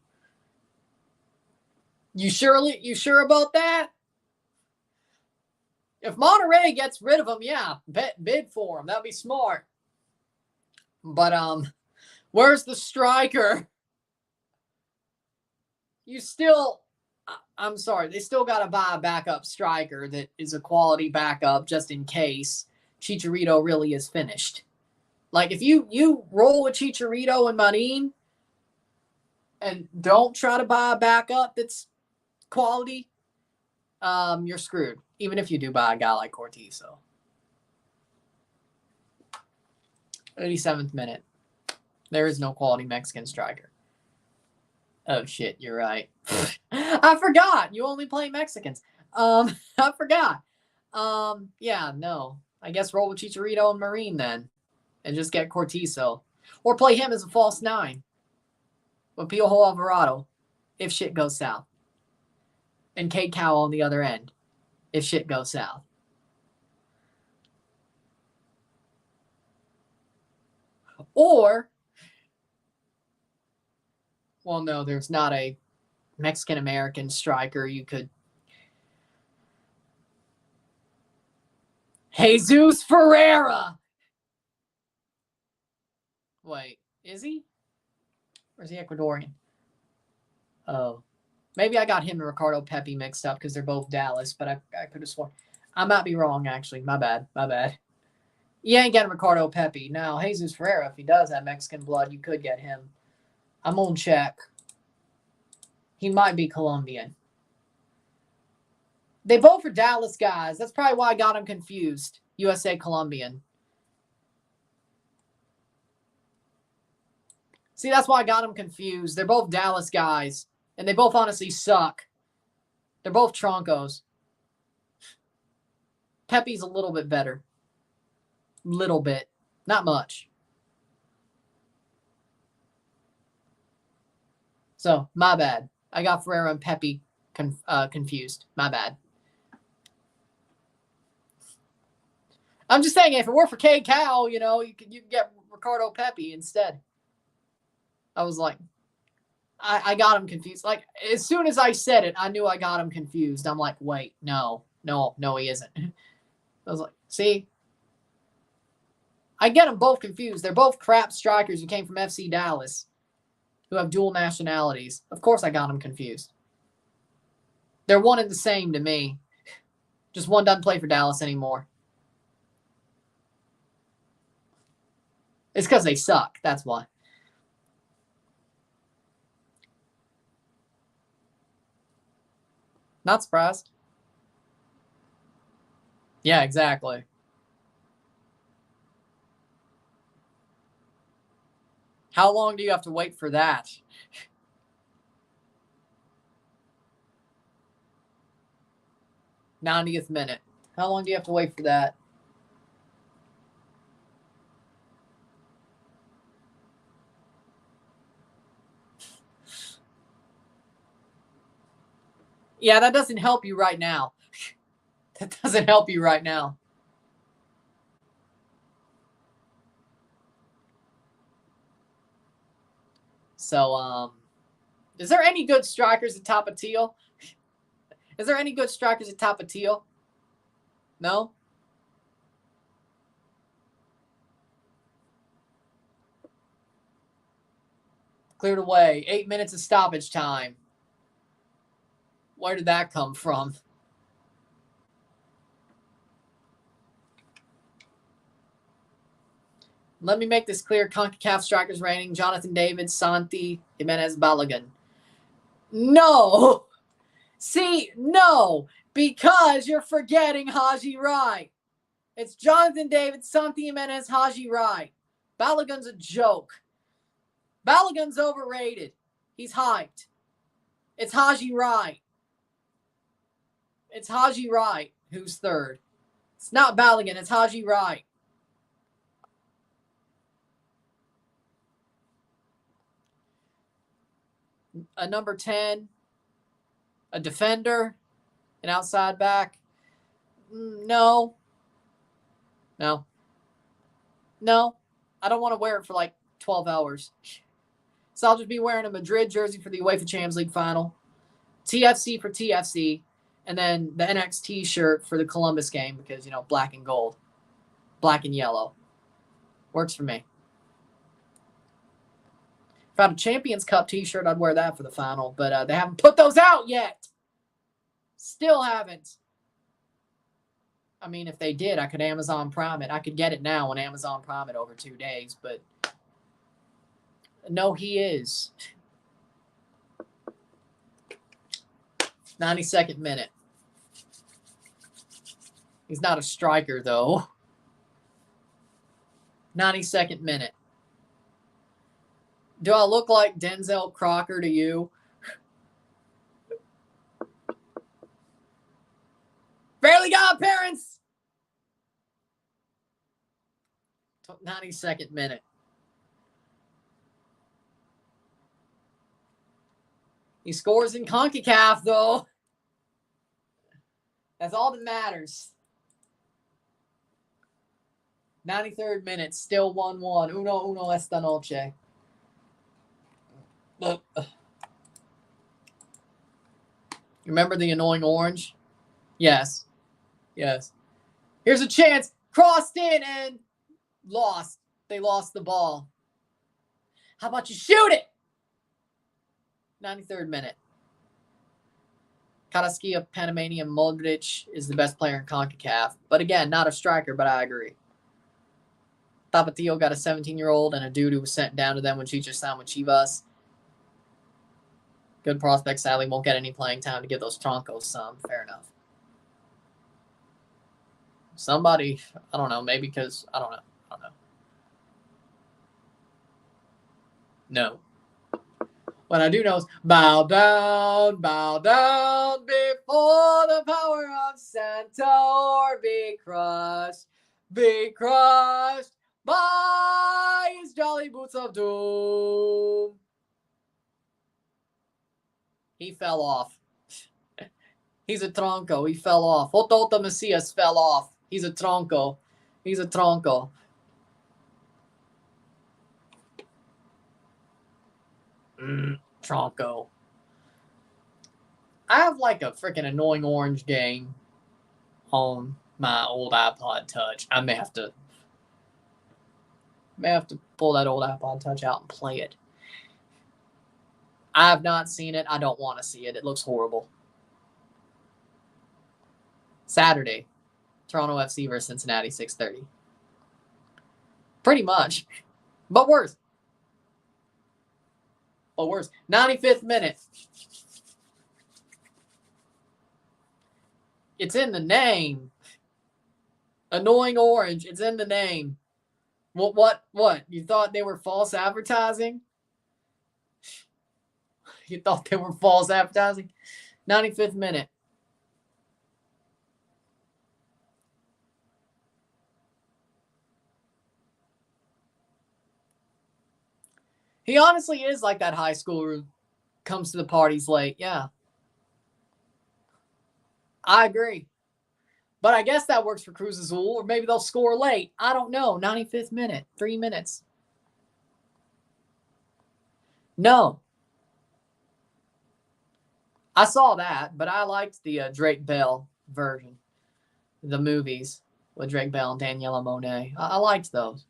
You sure about that? If Monterrey gets rid of him, yeah, bid for him. That'd be smart. But where's the striker? I'm sorry, they still got to buy a backup striker that is a quality backup just in case Chicharito really is finished. Like, if you roll with Chicharito and Marin and don't try to buy a backup that's quality, you're screwed. Even if you do buy a guy like Cortizo. 87th minute. There is no quality Mexican striker. Oh, shit, you're right. I forgot. You only play Mexicans. I forgot. Yeah, no. I guess roll with Chicharito and Marin then. And just get Cortizo. Or play him as a false 9. With Piojo Alvarado. If shit goes south. And Kate Cowell on the other end. If shit goes south. Or, well, no, there's not a Mexican-American striker you could. Jesus Ferreira. Wait, is he? Or is he Ecuadorian? Oh. Maybe I got him and Ricardo Pepi mixed up because they're both Dallas, but I could have sworn. I might be wrong, actually. My bad. You ain't getting Ricardo Pepi. Now, Jesus Ferreira, if he does have Mexican blood, you could get him. I'm going to check. He might be Colombian. They both are Dallas guys. That's probably why I got him confused. USA Colombian. See, that's why I got them confused. They're both Dallas guys. And they both honestly suck. They're both Troncos. Pepe's a little bit better. Little bit. Not much. So, my bad. I got Ferreira and Pepe confused. My bad. I'm just saying, if it were for K. Cal, you could get Ricardo Pepi instead. I was like, I got him confused. Like, as soon as I said it, I knew I got him confused. I'm like, wait, no, he isn't. I was like, see? I get them both confused. They're both crap strikers who came from FC Dallas, who have dual nationalities. Of course I got them confused. They're one and the same to me. Just one doesn't play for Dallas anymore. It's because they suck. That's why. Not surprised. Yeah, exactly. How long do you have to wait for that? '90th minute. How long do you have to wait for that? Yeah, that doesn't help you right now. That doesn't help you right now. So, is there any good strikers at Tapatio? Is there any good strikers at Tapatio? No? Cleared away. 8 minutes of stoppage time. Where did that come from? Let me make this clear. CONCACAF strikers rating: Jonathan David, Santi, Jimenez, Balogun. No. See, no. Because you're forgetting Haji Wright. It's Jonathan David, Santi Jimenez, Haji Wright. Balogun's a joke. Balogun's overrated. He's hyped. It's Haji Wright. It's Haji Wright who's third. It's not Balogun. It's Haji Wright. A number 10, a defender, an outside back. No. I don't want to wear it for like 12 hours. So I'll just be wearing a Madrid jersey for the UEFA Champions League final, TFC for TFC, and then the NXT shirt for the Columbus game because, black and gold, black and yellow. Works for me. If I had a Champions Cup t-shirt, I'd wear that for the final, but they haven't put those out yet. Still haven't. I mean, if they did, I could Amazon Prime it. I could get it now on Amazon Prime it over 2 days, but no, he is. 92nd minute. He's not a striker, though. 92nd minute. Do I look like Denzel Crocker to you? Barely godparents! 92nd minute. He scores in CONCACAF, though. That's all that matters. 93rd minute, still 1-1. Uno esta noche. Look. Remember the annoying orange? Yes. Here's a chance. Crossed in and lost. They lost the ball. How about you shoot it? 93rd minute. Karaskia, Panamanian, Modric is the best player in CONCACAF. But again, not a striker, but I agree. Tapatio got a 17-year-old and a dude who was sent down to them when Chicha signed with Chivas. Good prospect, sadly won't get any playing time to give those troncos some. Fair enough. Somebody, I don't know, maybe because, I don't know. No. What I do know is bow down before the power of Santa, or be crushed by his jolly boots of doom. He fell off. He's a tronco. He fell off. Otota Messias fell off. He's a tronco. Tronco. I have like a freaking annoying orange game on my old iPod Touch. I may have to pull that old iPod Touch out and play it. I have not seen it. I don't want to see it. It looks horrible. Saturday, Toronto FC versus Cincinnati, 6:30. Pretty much, but worse. 95th minute. It's in the name. Annoying orange. It's in the name. What? You thought they were false advertising? You thought they were false advertising? 95th minute. He honestly is like that high schooler who comes to the parties late. Yeah. I agree. But I guess that works for Cruz Azul, or maybe they'll score late. I don't know. 95th minute. 3 minutes. No. I saw that, but I liked the Drake Bell version. The movies with Drake Bell and Daniela Monet. I liked those.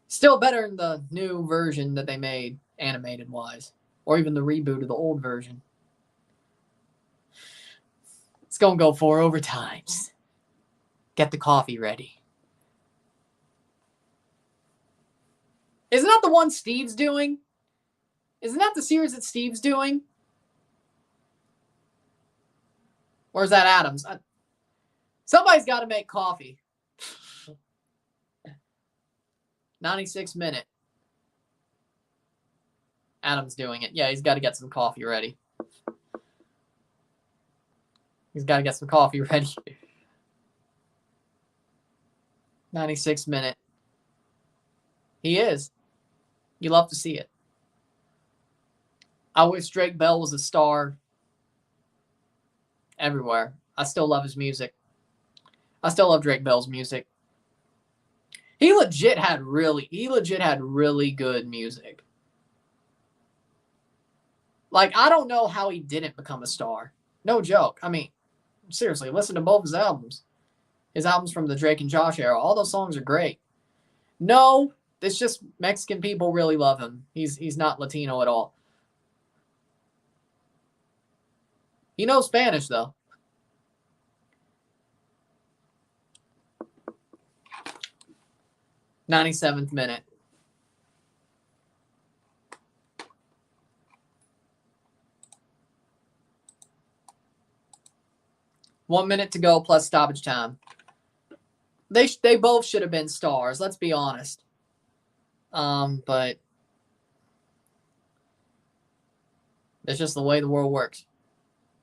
Still better than the new version that they made animated-wise. Or even the reboot of the old version. It's going to go 4 overtimes. Get the coffee ready. Isn't that the one Steve's doing? Isn't that the series that Steve's doing? Or is that Adams? Somebody's got to make coffee. 96 minute. Adam's doing it. Yeah, he's got to get some coffee ready. He's got to get some coffee ready. 96 minute. He is. You love to see it. I wish Drake Bell was a star everywhere. I still love his music. I still love Drake Bell's music. He legit had really good music. Like, I don't know how he didn't become a star. No joke. I mean, seriously, listen to both his albums. His albums from the Drake and Josh era. All those songs are great. No, it's just Mexican people really love him. He's not Latino at all. He knows Spanish, though. '97th minute. One minute to go plus stoppage time. They both should have been stars. Let's be honest. But it's just the way the world works.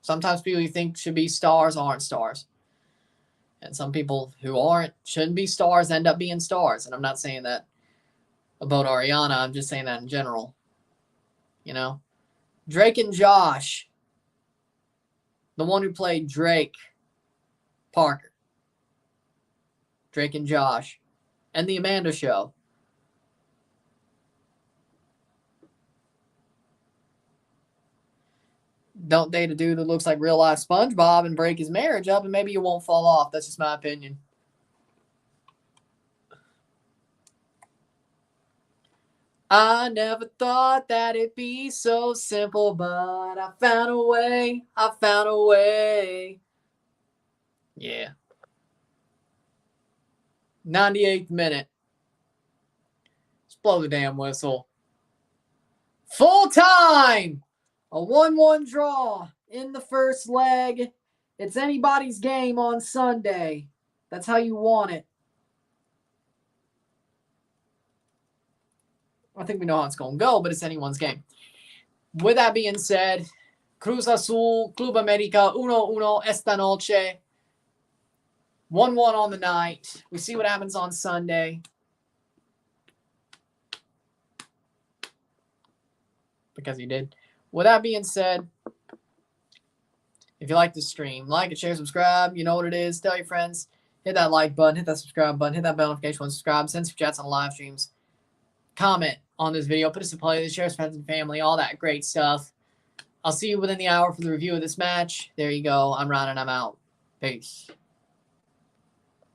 Sometimes people you think should be stars aren't stars. And some people who shouldn't be stars end up being stars. And I'm not saying that about Ariana. I'm just saying that in general. You know? Drake and Josh. The one who played Drake. Parker. Drake and Josh. And The Amanda Show. Don't date a dude that looks like real life SpongeBob and break his marriage up, and maybe you won't fall off. That's just my opinion. I never thought that it'd be so simple, but I found a way. I found a way. Yeah. 98th minute. Let's blow the damn whistle. Full time! A 1-1 draw in the first leg. It's anybody's game on Sunday. That's how you want it. I think we know how it's going to go, but it's anyone's game. With that being said, Cruz Azul, Club América, 1-1 esta noche. 1-1 on the night. We see what happens on Sunday. Because he did. With that being said, if you like this stream, like it, share, subscribe. You know what it is. Tell your friends. Hit that like button. Hit that subscribe button. Hit that bell notification when subscribe. Send some chats on live streams. Comment on this video. Put us in playlist. Share with friends and family. All that great stuff. I'll see you within the hour for the review of this match. There you go. I'm Ron and I'm out. Peace.